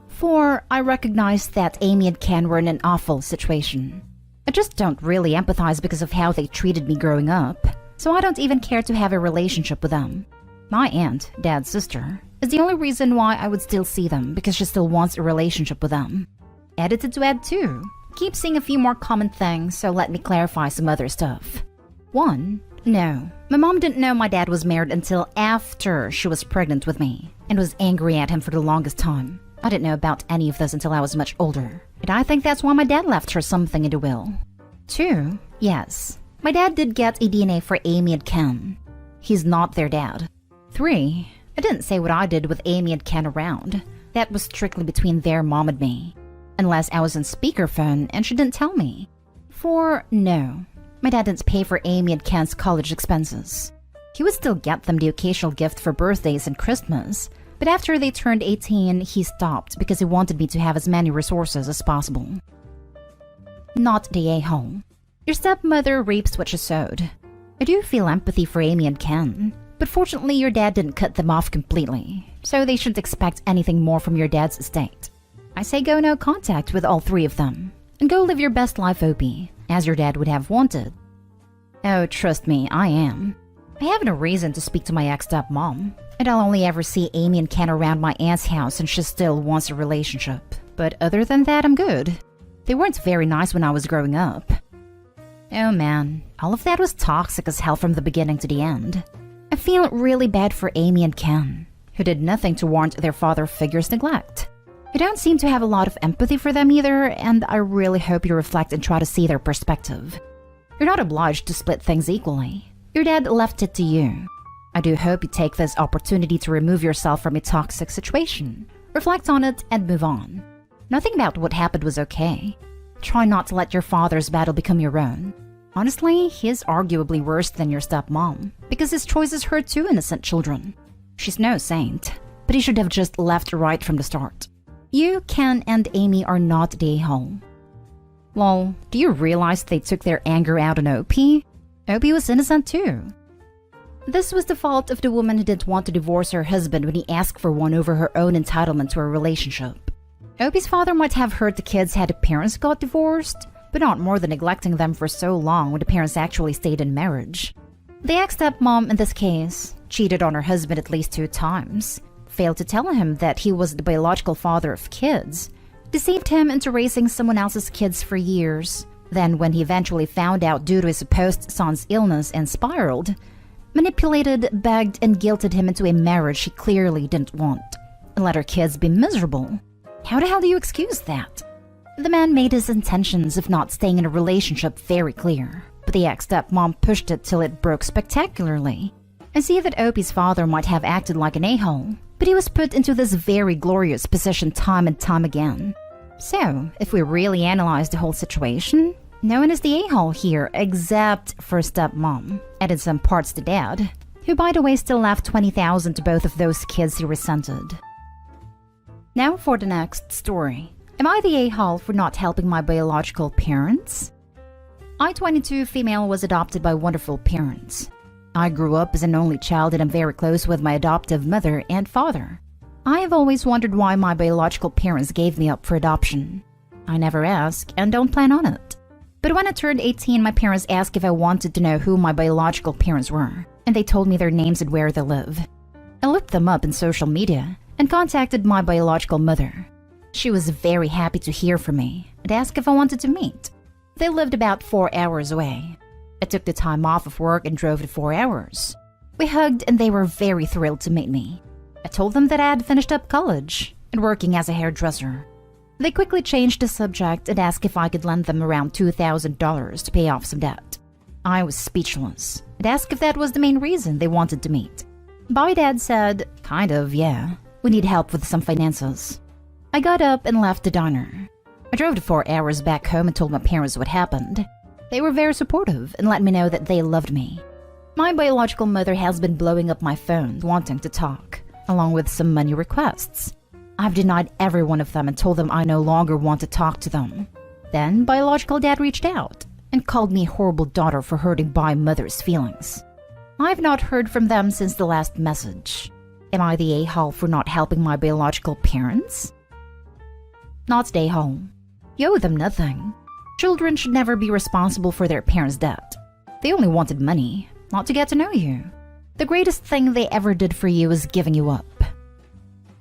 Speaker 1: 4. I recognize that Amy and Ken were in an awful situation. I just don't really empathize because of how they treated me growing up, so I don't even care to have a relationship with them. My aunt, dad's sister, is the only reason why I would still see them, because she still wants a relationship with them. Edited to Ed too. Keep seeing a few more common things, so let me clarify some other stuff. 1. No, my mom didn't know my dad was married until after she was pregnant with me, and was angry at him for the longest time. I didn't know about any of this until I was much older, and I think that's why my dad left her something in the will. 2. Yes, my dad did get a DNA for Amy and Ken. He's not their dad. 3. I didn't say what I did with Amy and Ken around. That was strictly between their mom and me. Unless I was on speakerphone and she didn't tell me. 4. No, my dad didn't pay for Amy and Ken's college expenses. He would still get them the occasional gift for birthdays and Christmas, but after they turned 18, he stopped because he wanted me to have as many resources as possible. Not the a-hole. Your stepmother reaps what she sowed. I do feel empathy for Amy and Ken, but fortunately your dad didn't cut them off completely, so they shouldn't expect anything more from your dad's estate. I say go no contact with all 3 of them, and go live your best life, Opie, as your dad would have wanted. Oh, trust me, I am. I have no reason to speak to my ex-stepmom, and I'll only ever see Amy and Ken around my aunt's house and she still wants a relationship. But other than that, I'm good. They weren't very nice when I was growing up. Oh man, all of that was toxic as hell from the beginning to the end. I feel really bad for Amy and Ken, who did nothing to warrant their father figure's neglect. You don't seem to have a lot of empathy for them either, and I really hope you reflect and try to see their perspective. You're not obliged to split things equally. Your dad left it to you. I do hope you take this opportunity to remove yourself from a toxic situation, reflect on it, and move on. Nothing about what happened was okay. Try not to let your father's battle become your own. Honestly, he's arguably worse than your stepmom, because his choices hurt 2 innocent children. She's no saint, but he should have just left right from the start. You, Ken, and Amy are not the a-hole. Lol, do you realize they took their anger out on Opie? Opie was innocent too. This was the fault of the woman who didn't want to divorce her husband when he asked for one over her own entitlement to a relationship. Opie's father might have hurt the kids had the parents got divorced, but not more than neglecting them for so long when the parents actually stayed in marriage. The ex-stepmom in this case cheated on her husband at least 2 times, failed to tell him that he was the biological father of kids, deceived him into raising someone else's kids for years, then when he eventually found out due to his supposed son's illness and spiraled, manipulated, begged, and guilted him into a marriage he clearly didn't want. and let her kids be miserable. How the hell do you excuse that? The man made his intentions of not staying in a relationship very clear, but the ex-stepmom pushed it till it broke spectacularly. I see that Opie's father might have acted like an a-hole, but he was put into this very glorious position time and time again. So, if we really analyze the whole situation, no one is the a-hole here except for stepmom, and in some parts the dad, who by the way still left $20,000 to both of those kids he resented. Now for the next story. Am I the a-hole for not helping my biological parents? I, 22 female, was adopted by wonderful parents. I grew up as an only child and am very close with my adoptive mother and father. I have always wondered why my biological parents gave me up for adoption. I never asked and don't plan on it. But when I turned 18, my parents asked if I wanted to know who my biological parents were, and they told me their names and where they live. I looked them up in social media and contacted my biological mother. She was very happy to hear from me and asked if I wanted to meet. They lived about 4 hours away. I took the time off of work and drove the 4 hours. We hugged and they were very thrilled to meet me. I told them that I had finished up college and working as a hairdresser. They quickly changed the subject and asked if I could lend them around $2,000 to pay off some debt. I was speechless and asked if that was the main reason they wanted to meet. My dad said, kind of, yeah. We need help with some finances. I got up and left the diner. I drove the 4 hours back home and told my parents what happened. They were very supportive and let me know that they loved me. My biological mother has been blowing up my phone wanting to talk, along with some money requests. I've denied every one of them and told them I no longer want to talk to them. Then biological dad reached out and called me a horrible daughter for hurting my mother's feelings. I've not heard from them since the last message. Am I the a-hole for not helping my biological parents? Not the a-hole. You owe them nothing. Children should never be responsible for their parents' debt. They only wanted money, not to get to know you. The greatest thing they ever did for you is giving you up.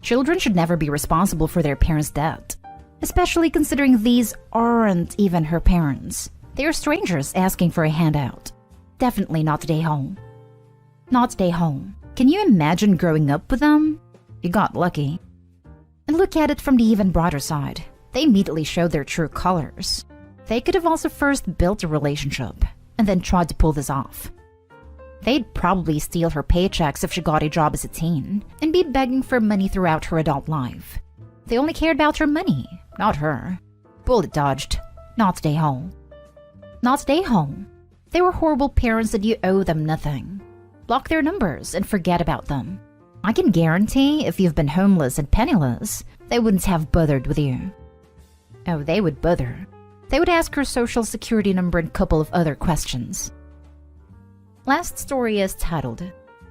Speaker 1: Children should never be responsible for their parents' debt, especially considering these aren't even her parents. They are strangers asking for a handout. Definitely not the a-hole. Not the a-hole. Can you imagine growing up with them? You got lucky. And look at it from the even broader side. They immediately showed their true colors. They could have also first built a relationship and then tried to pull this off. They'd probably steal her paychecks if she got a job as a teen and be begging for money throughout her adult life. They only cared about her money, not her. Bullet dodged. Not the a-hole. Not the a-hole. They were horrible parents and you owe them nothing. Block their numbers and forget about them. I can guarantee if you've been homeless and penniless, they wouldn't have bothered with you. Oh, they would bother. They would ask her social security number and a couple of other questions. Last story is titled,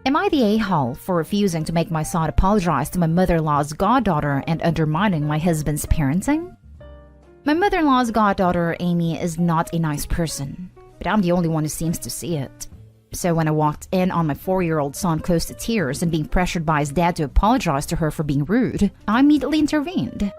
Speaker 1: Am I the a-hole for refusing to make my son apologize to my mother-in-law's goddaughter and undermining my husband's parenting? My mother-in-law's goddaughter, Amy, is not a nice person, but I'm the only one who seems to see it. So when I walked in on my 4-year-old son close to tears and being pressured by his dad to apologize to her for being rude, I immediately intervened.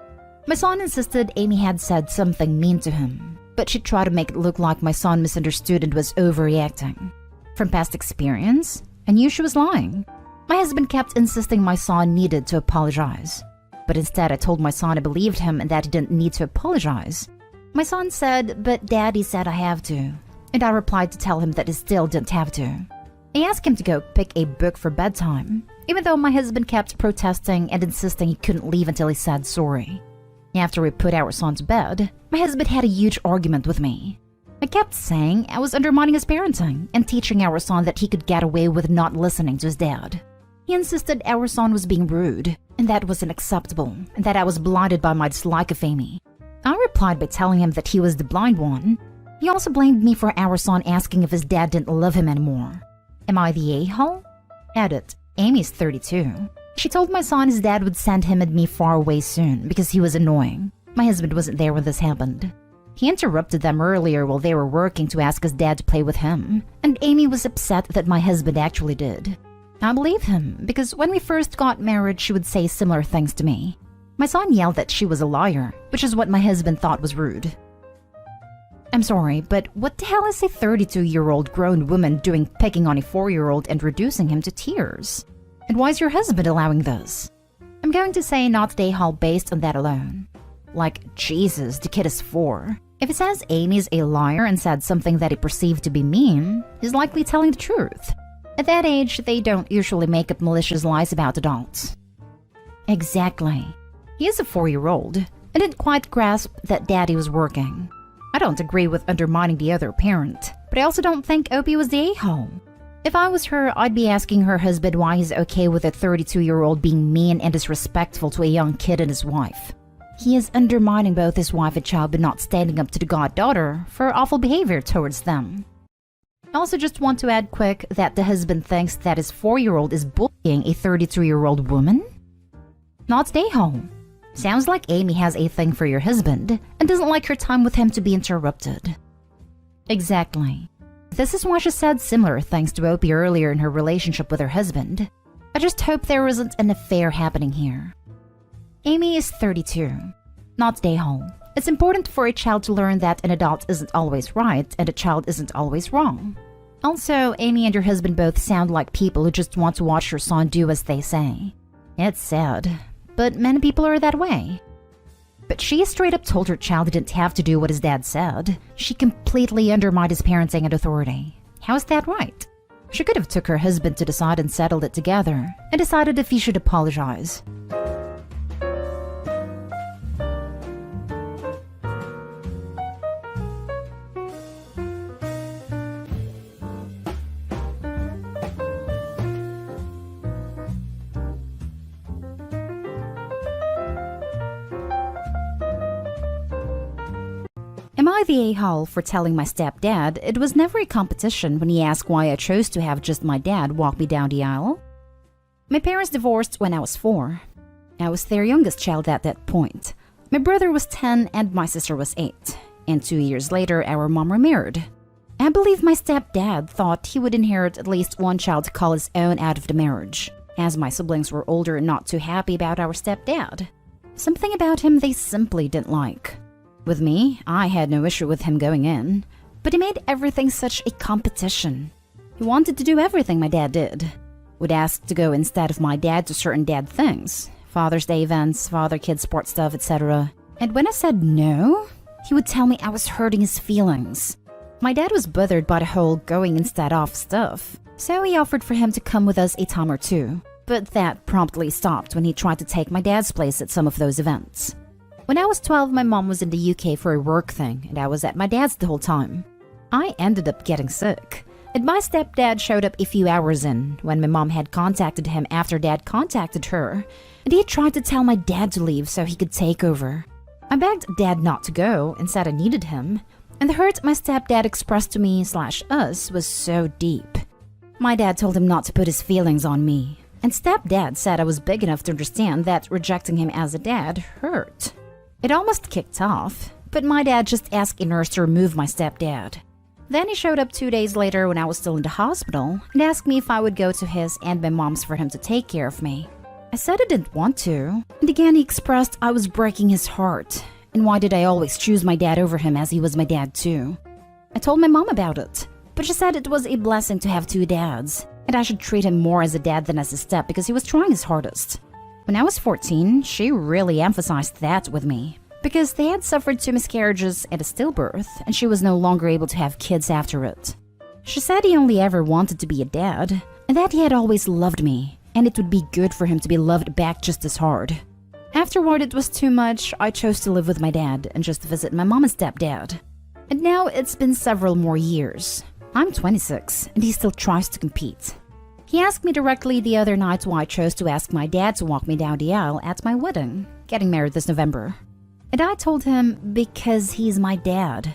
Speaker 1: My son insisted Amy had said something mean to him, but she tried to make it look like my son misunderstood and was overreacting. From past experience, I knew she was lying. My husband kept insisting my son needed to apologize, but instead I told my son I believed him and that he didn't need to apologize. My son said, but Daddy said I have to, and I replied to tell him that he still didn't have to. I asked him to go pick a book for bedtime, even though my husband kept protesting and insisting he couldn't leave until he said sorry. After we put our son to bed, my husband had a huge argument with me. I kept saying I was undermining his parenting and teaching our son that he could get away with not listening to his dad. He insisted our son was being rude, and that was unacceptable, and that I was blinded by my dislike of Amy. I replied by telling him that he was the blind one. He also blamed me for our son asking if his dad didn't love him anymore. Am I the a-hole? Edit. Amy's 32. She told my son his dad would send him and me far away soon because he was annoying. My husband wasn't there when this happened. He interrupted them earlier while they were working to ask his dad to play with him, and Amy was upset that my husband actually did. I believe him, because when we first got married, she would say similar things to me. My son yelled that she was a liar, which is what my husband thought was rude. I'm sorry, but what the hell is a 32-year-old grown woman doing picking on a 4-year-old and reducing him to tears? And why is your husband allowing this? I'm going to say not the a-hole based on that alone. Like, Jesus, the kid is 4. If it says Amy's a liar and said something that he perceived to be mean, he's likely telling the truth. At that age, they don't usually make up malicious lies about adults. Exactly. He is a 4-year-old and didn't quite grasp that daddy was working. I don't agree with undermining the other parent, but I also don't think Opie was the a-hole. If I was her, I'd be asking her husband why he's okay with a 32-year-old being mean and disrespectful to a young kid and his wife. He is undermining both his wife and child but not standing up to the goddaughter for awful behavior towards them. I also just want to add quick that the husband thinks that his 4-year-old is bullying a 32-year-old woman? Not the a-hole. Sounds like Amy has a thing for your husband and doesn't like her time with him to be interrupted. Exactly. This is why she said similar things to Opie earlier in her relationship with her husband. I just hope there isn't an affair happening here. Amy is 32. Not the a-hole. It's important for a child to learn that an adult isn't always right and a child isn't always wrong. Also, Amy and her husband both sound like people who just want to watch their son do as they say. It's sad, but many people are that way. But she straight up told her child he didn't have to do what his dad said. She completely undermined his parenting and authority. How is that right? She could have took her husband to the side and settled it together, and decided if he should apologize. Am I the a-hole for telling my stepdad it was never a competition when he asked why I chose to have just my dad walk me down the aisle? My parents divorced when I was 4. I was their youngest child at that point. My brother was 10 and my sister was 8. And 2 years later, our mom remarried. I believe my stepdad thought he would inherit at least one child to call his own out of the marriage, as my siblings were older and not too happy about our stepdad. Something about him they simply didn't like. With me, I had no issue with him going in, but he made everything such a competition. He wanted to do everything my dad did. Would ask to go instead of my dad to certain dad things, Father's Day events, father-kid sports stuff, etc. And when I said no, he would tell me I was hurting his feelings. My dad was bothered by the whole going instead of stuff, so he offered for him to come with us a time or two, but that promptly stopped when he tried to take my dad's place at some of those events. When I was 12, my mom was in the UK for a work thing, and I was at my dad's the whole time. I ended up getting sick, and my stepdad showed up a few hours in when my mom had contacted him after dad contacted her, and he had tried to tell my dad to leave so he could take over. I begged dad not to go and said I needed him, and the hurt my stepdad expressed to me/us was so deep. My dad told him not to put his feelings on me, and stepdad said I was big enough to understand that rejecting him as a dad hurt. It almost kicked off, but my dad just asked a nurse to remove my stepdad. Then he showed up 2 days later when I was still in the hospital and asked me if I would go to his and my mom's for him to take care of me. I said I didn't want to, and again he expressed I was breaking his heart, and why did I always choose my dad over him as he was my dad too. I told my mom about it, but she said it was a blessing to have 2 dads, and I should treat him more as a dad than as a step because he was trying his hardest. When I was 14, she really emphasized that with me, because they had suffered 2 miscarriages and a stillbirth, and she was no longer able to have kids after it. She said he only ever wanted to be a dad, and that he had always loved me, and it would be good for him to be loved back just as hard. Afterward, it was too much. I chose to live with my dad and just visit my mom and stepdad. And now it's been several more years. I'm 26, and he still tries to compete. He asked me directly the other night why I chose to ask my dad to walk me down the aisle at my wedding, getting married this November. And I told him because he's my dad.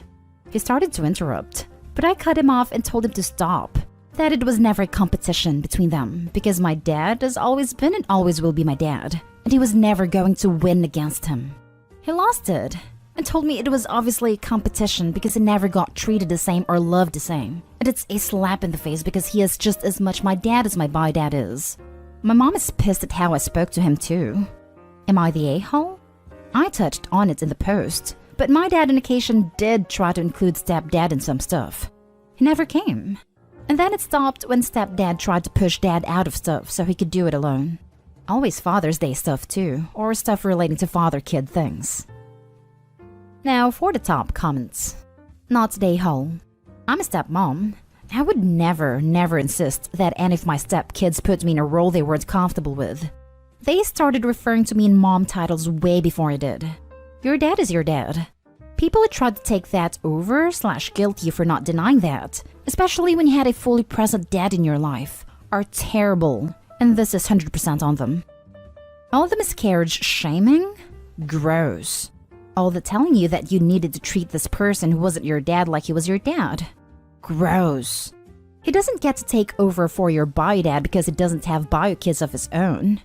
Speaker 1: He started to interrupt, but I cut him off and told him to stop. That it was never a competition between them because my dad has always been and always will be my dad, and he was never going to win against him. He lost it and told me it was obviously a competition because he never got treated the same or loved the same. And it's a slap in the face because he is just as much my dad as my bi dad is. My mom is pissed at how I spoke to him too. Am I the a-hole? I touched on it in the post, but my dad on occasion did try to include stepdad in some stuff. He never came. And then it stopped when stepdad tried to push dad out of stuff so he could do it alone. Always Father's Day stuff too, or stuff relating to father-kid things. Now for the top comments. Not today, Hull. I'm a stepmom. I would never insist that any of my stepkids put me in a role they weren't comfortable with. They started referring to me in mom titles way before I did. Your dad is your dad. People who tried to take that over / guilt you for not denying that, especially when you had a fully present dad in your life, are terrible, and this is 100% on them. All the miscarriage shaming? Gross. All the telling you that you needed to treat this person who wasn't your dad like he was your dad? Gross. He doesn't get to take over for your bio dad because he doesn't have bio kids of his own.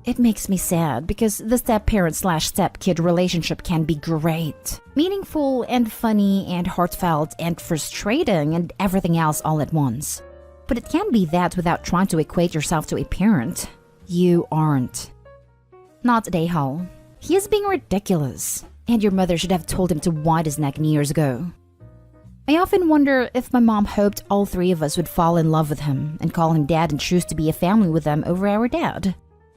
Speaker 1: It makes me sad because the step-parent / step-kid relationship can be great. Meaningful and funny and heartfelt and frustrating and everything else all at once. But it can be that without trying to equate yourself to a parent. You aren't. Not today, Hull. He is being ridiculous. And your mother should have told him to wind his neck years ago. I often wonder if my mom hoped all three of us would fall in love with him and call him dad and choose to be a family with them over our dad.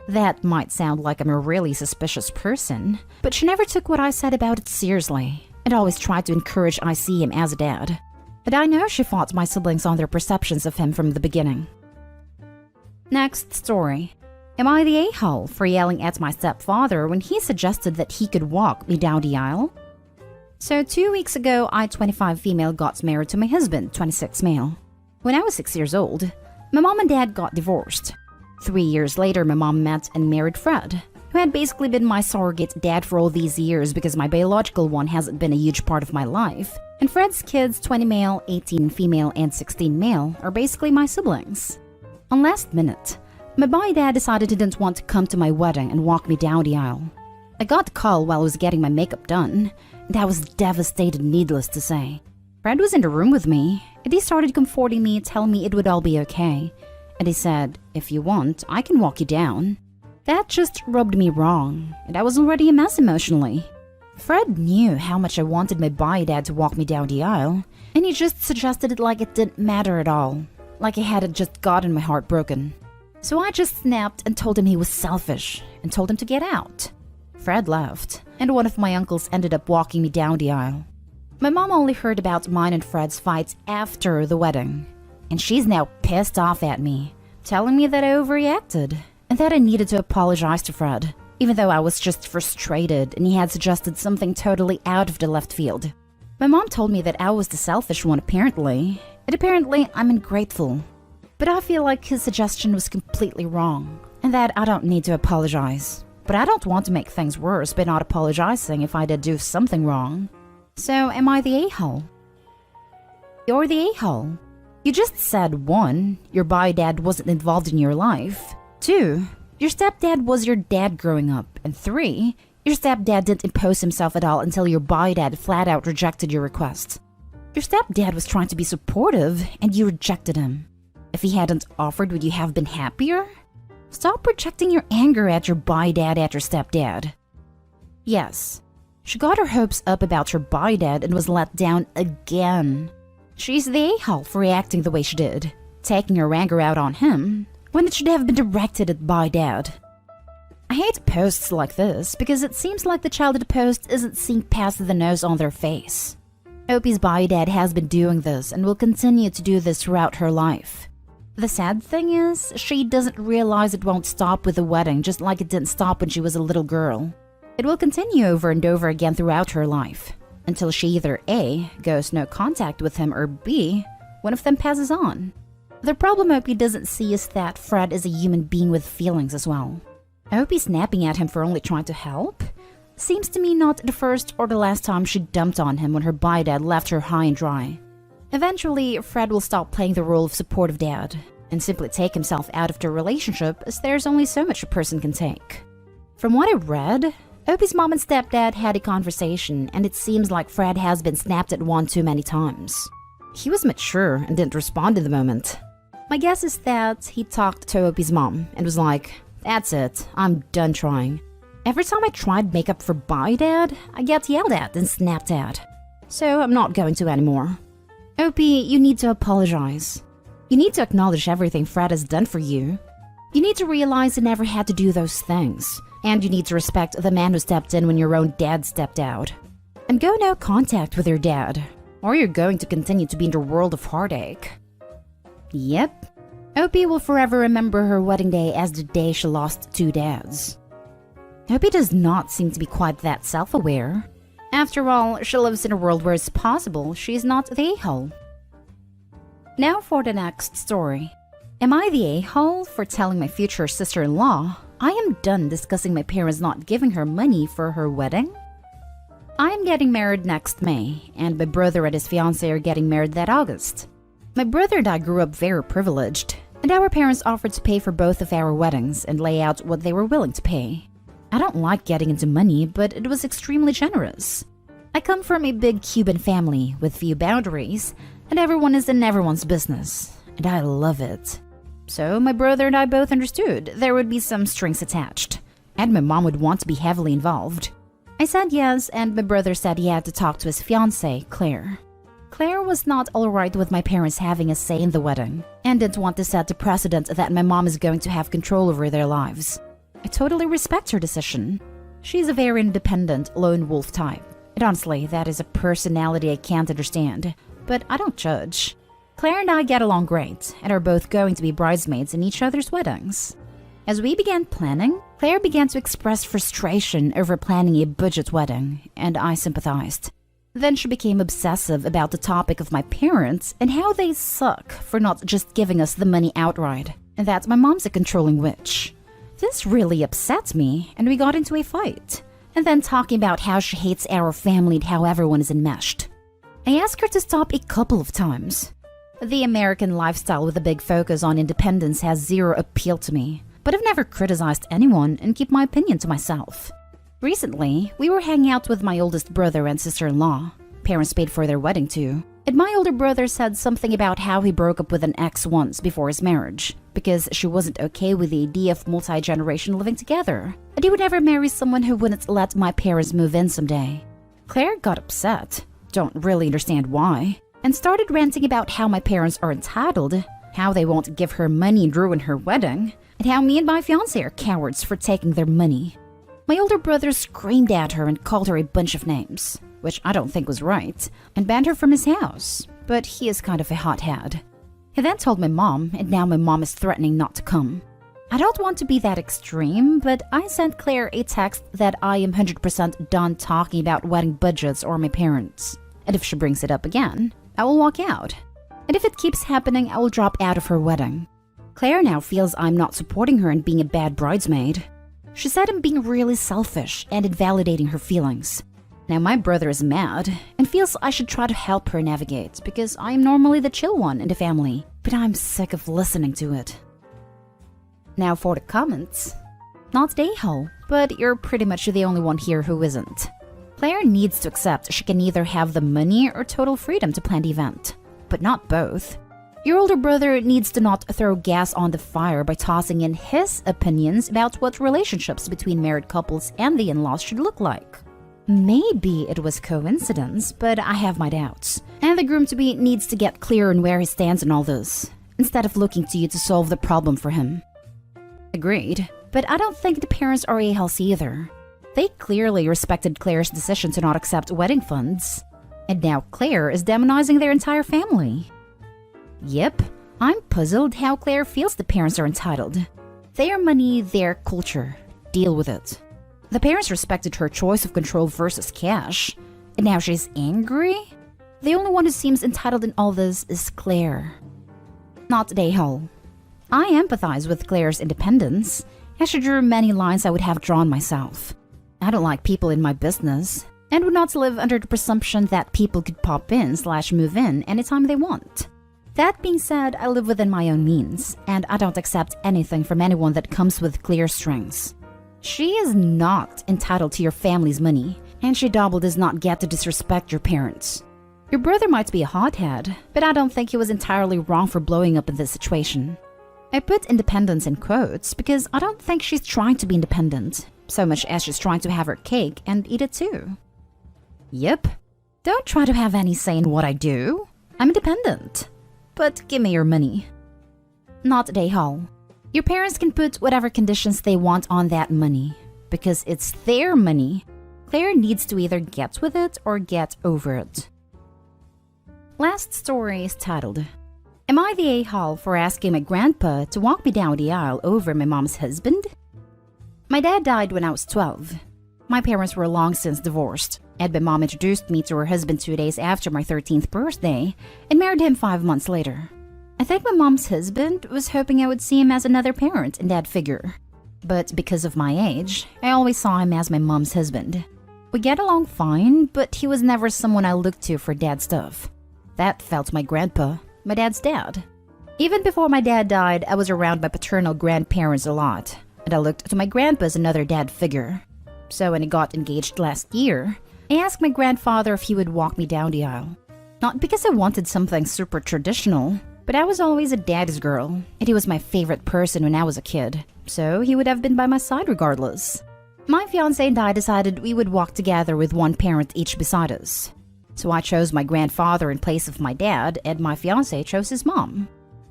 Speaker 1: That might sound like I'm a really suspicious person, but she never took what I said about it seriously and always tried to encourage I see him as a dad. But I know she fought my siblings on their perceptions of him from the beginning. Next story. Am I the a-hole for yelling at my stepfather when he suggested that he could walk me down the aisle? So 2 weeks ago, I, 25 female, got married to my husband, 26 male. When I was 6 years old, my mom and dad got divorced. 3 years later, my mom met and married Fred, who had basically been my surrogate dad for all these years because my biological one hasn't been a huge part of my life. And Fred's kids, 20 male, 18 female, and 16 male, are basically my siblings. On last minute, my bio dad decided he didn't want to come to my wedding and walk me down the aisle. I got a call while I was getting my makeup done, and I was devastated, needless to say. Fred was in the room with me, and he started comforting me, telling me it would all be okay. And he said, if you want, I can walk you down. That just rubbed me wrong, and I was already a mess emotionally. Fred knew how much I wanted my bio dad to walk me down the aisle, and he just suggested it like it didn't matter at all, like I hadn't just gotten my heart broken. So I just snapped and told him he was selfish, and told him to get out. Fred left, and one of my uncles ended up walking me down the aisle. My mom only heard about mine and Fred's fights after the wedding, and she's now pissed off at me, telling me that I overreacted, and that I needed to apologize to Fred, even though I was just frustrated and he had suggested something totally out of the left field. My mom told me that I was the selfish one apparently, and apparently I'm ungrateful. But I feel like his suggestion was completely wrong, and that I don't need to apologize. But I don't want to make things worse by not apologizing if I did do something wrong. So am I the a-hole? You're the a-hole. You just said 1, your bio dad wasn't involved in your life. 2, your stepdad was your dad growing up. And 3, your stepdad didn't impose himself at all until your bio dad flat out rejected your request. Your stepdad was trying to be supportive and you rejected him. If he hadn't offered, would you have been happier? Stop projecting your anger at your bio dad at your stepdad. Yes, she got her hopes up about her bio dad and was let down again. She's the a-hole for reacting the way she did, taking her anger out on him, when it should have been directed at bio dad. I hate posts like this because it seems like the child at the post isn't seeing past the nose on their face. Opie's bio dad has been doing this and will continue to do this throughout her life. The sad thing is, she doesn't realize it won't stop with the wedding just like it didn't stop when she was a little girl. It will continue over and over again throughout her life, until she either A, goes no contact with him, or B, one of them passes on. The problem Opie doesn't see is that Fred is a human being with feelings as well. Opie snapping at him for only trying to help? Seems to me not the first or the last time she dumped on him when her bio dad left her high and dry. Eventually, Fred will stop playing the role of supportive dad and simply take himself out of the relationship, as there's only so much a person can take. From what I read, Opie's mom and stepdad had a conversation, and it seems like Fred has been snapped at one too many times. He was mature and didn't respond in the moment. My guess is that he talked to Opie's mom and was like, "That's it, I'm done trying. Every time I tried makeup for bio dad, I get yelled at and snapped at. So I'm not going to anymore. Opie, you need to apologize. You need to acknowledge everything Fred has done for you. You need to realize you never had to do those things, and you need to respect the man who stepped in when your own dad stepped out. And go no contact with your dad, or you're going to continue to be in the world of heartache. Yep. Opie will forever remember her wedding day as the day she lost 2 dads. Opie does not seem to be quite that self-aware. After all, she lives in a world where it's possible she's not the a-hole. Now for the next story. Am I the a-hole for telling my future sister-in-law I am done discussing my parents not giving her money for her wedding? I am getting married next May, and my brother and his fiancée are getting married that August. My brother and I grew up very privileged, and our parents offered to pay for both of our weddings and lay out what they were willing to pay. I don't like getting into money, but it was extremely generous. I come from a big Cuban family with few boundaries, and everyone is in everyone's business, and I love it. So my brother and I both understood there would be some strings attached, and my mom would want to be heavily involved. I said yes, and my brother said he had to talk to his fiancée, Claire. Claire was not alright with my parents having a say in the wedding, and didn't want to set the precedent that my mom is going to have control over their lives. I totally respect her decision. She's a very independent, lone wolf type. And honestly, that is a personality I can't understand, but I don't judge. Claire and I get along great, and are both going to be bridesmaids in each other's weddings. As we began planning, Claire began to express frustration over planning a budget wedding, and I sympathized. Then she became obsessive about the topic of my parents and how they suck for not just giving us the money outright, and that my mom's a controlling witch. This really upset me, and we got into a fight, and then talking about how she hates our family and how everyone is enmeshed. I asked her to stop a couple of times. The American lifestyle with a big focus on independence has zero appeal to me, but I've never criticized anyone and keep my opinion to myself. Recently, we were hanging out with my oldest brother and sister-in-law. Parents paid for their wedding too. And my older brother said something about how he broke up with an ex once before his marriage, because she wasn't okay with the idea of multi-generation living together, and he would never marry someone who wouldn't let my parents move in someday. Claire got upset, don't really understand why, and started ranting about how my parents are entitled, how they won't give her money and ruin her wedding, and how me and my fiancé are cowards for taking their money. My older brother screamed at her and called her a bunch of names, which I don't think was right, and banned her from his house, but he is kind of a hothead. He then told my mom, and now my mom is threatening not to come. I don't want to be that extreme, but I sent Claire a text that I am 100% done talking about wedding budgets or my parents, and if she brings it up again, I will walk out. And if it keeps happening, I will drop out of her wedding. Claire now feels I'm not supporting her and being a bad bridesmaid. She said I'm being really selfish and invalidating her feelings. Now my brother is mad and feels I should try to help her navigate because I am normally the chill one in the family, but I'm sick of listening to it. Now for the comments. Not a-hole, but you're pretty much the only one here who isn't. Claire needs to accept she can either have the money or total freedom to plan the event, but not both. Your older brother needs to not throw gas on the fire by tossing in his opinions about what relationships between married couples and the in-laws should look like. Maybe it was coincidence, but I have my doubts. And the groom-to-be needs to get clear on where he stands in all this, instead of looking to you to solve the problem for him. Agreed, but I don't think the parents are a-holes either. They clearly respected Claire's decision to not accept wedding funds. And now Claire is demonizing their entire family. Yep, I'm puzzled how Claire feels the parents are entitled. Their money, their culture. Deal with it. The parents respected her choice of control versus cash, and now she's angry? The only one who seems entitled in all this is Claire. Not the a-hole. I empathize with Claire's independence, as she drew many lines I would have drawn myself. I don't like people in my business, and would not live under the presumption that people could pop in/move in anytime they want. That being said, I live within my own means, and I don't accept anything from anyone that comes with clear strings. She is not entitled to your family's money, and she double does not get to disrespect your parents. Your brother might be a hothead, but I don't think he was entirely wrong for blowing up in this situation. I put independence in quotes because I don't think she's trying to be independent, so much as she's trying to have her cake and eat it too. Yep, don't try to have any say in what I do. I'm independent. But give me your money. Not a-hole. Your parents can put whatever conditions they want on that money because it's their money. Claire needs to either get with it or get over it. Last story is titled, Am I the a-hole for asking my grandpa to walk me down the aisle over my mom's husband? My dad died when I was 12. My parents were long since divorced, and my mom introduced me to her husband 2 days after my 13th birthday and married him 5 months later. I think my mom's husband was hoping I would see him as another parent and dad figure. But because of my age, I always saw him as my mom's husband. We get along fine, but he was never someone I looked to for dad stuff. That fell to my grandpa, my dad's dad. Even before my dad died, I was around my paternal grandparents a lot, and I looked to my grandpa as another dad figure. So when he got engaged last year, I asked my grandfather if he would walk me down the aisle. Not because I wanted something super traditional, but I was always a daddy's girl, and he was my favorite person when I was a kid, so he would have been by my side regardless. My fiancé and I decided we would walk together with one parent each beside us. So I chose my grandfather in place of my dad, and my fiancé chose his mom.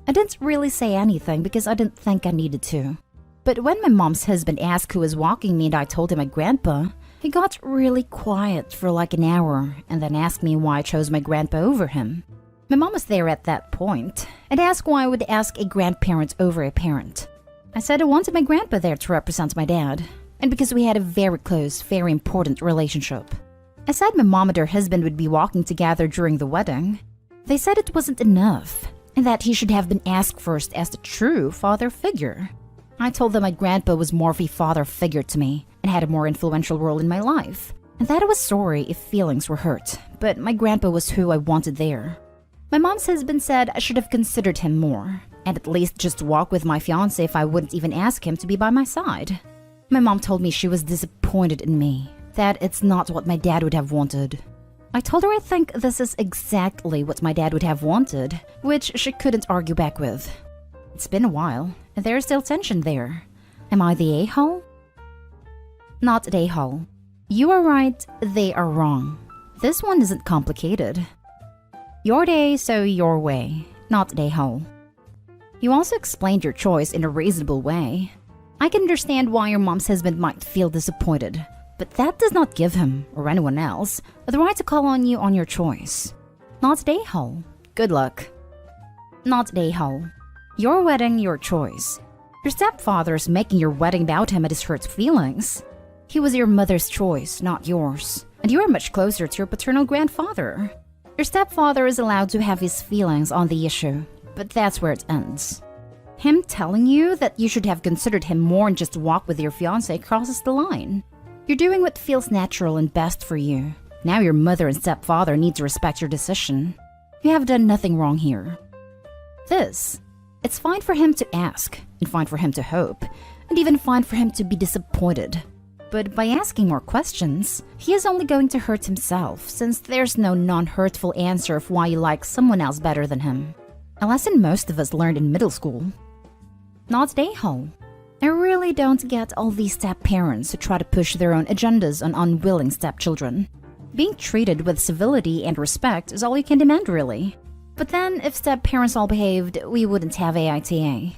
Speaker 1: I didn't really say anything because I didn't think I needed to. But when my mom's husband asked who was walking me and I told him my grandpa, he got really quiet for like an hour and then asked me why I chose my grandpa over him. My mom was there at that point and asked why I would ask a grandparent over a parent. I said I wanted my grandpa there to represent my dad, and because we had a very close, very important relationship. I said my mom and her husband would be walking together during the wedding. They said it wasn't enough, and that he should have been asked first as the true father figure. I told them my grandpa was more of a father figure to me and had a more influential role in my life, and that I was sorry if feelings were hurt, but my grandpa was who I wanted there. My mom's husband said I should have considered him more, and at least just walk with my fiancé if I wouldn't even ask him to be by my side. My mom told me she was disappointed in me, that it's not what my dad would have wanted. I told her I think this is exactly what my dad would have wanted, which she couldn't argue back with. It's been a while, and there's still tension there. Am I the a-hole? Not the a-hole. You are right, they are wrong. This one isn't complicated. Your day, so your way, not the a-hole. You also explained your choice in a reasonable way. I can understand why your mom's husband might feel disappointed, but that does not give him, or anyone else, the right to call on you on your choice. Not the a-hole. Good luck. Not the a-hole. Your wedding, your choice. Your stepfather is making your wedding about him at his hurt feelings. He was your mother's choice, not yours, and you are much closer to your paternal grandfather. Your stepfather is allowed to have his feelings on the issue, but that's where it ends. Him telling you that you should have considered him more and just walk with your fiancé crosses the line. You're doing what feels natural and best for you. Now your mother and stepfather need to respect your decision. You have done nothing wrong here. It's fine for him to ask, and fine for him to hope, and even fine for him to be disappointed. But by asking more questions, he is only going to hurt himself, since there's no non-hurtful answer of why you like someone else better than him. A lesson most of us learned in middle school. Not the a-hole. I really don't get all these step-parents who try to push their own agendas on unwilling stepchildren. Being treated with civility and respect is all you can demand, really. But then, if step-parents all behaved, we wouldn't have AITA.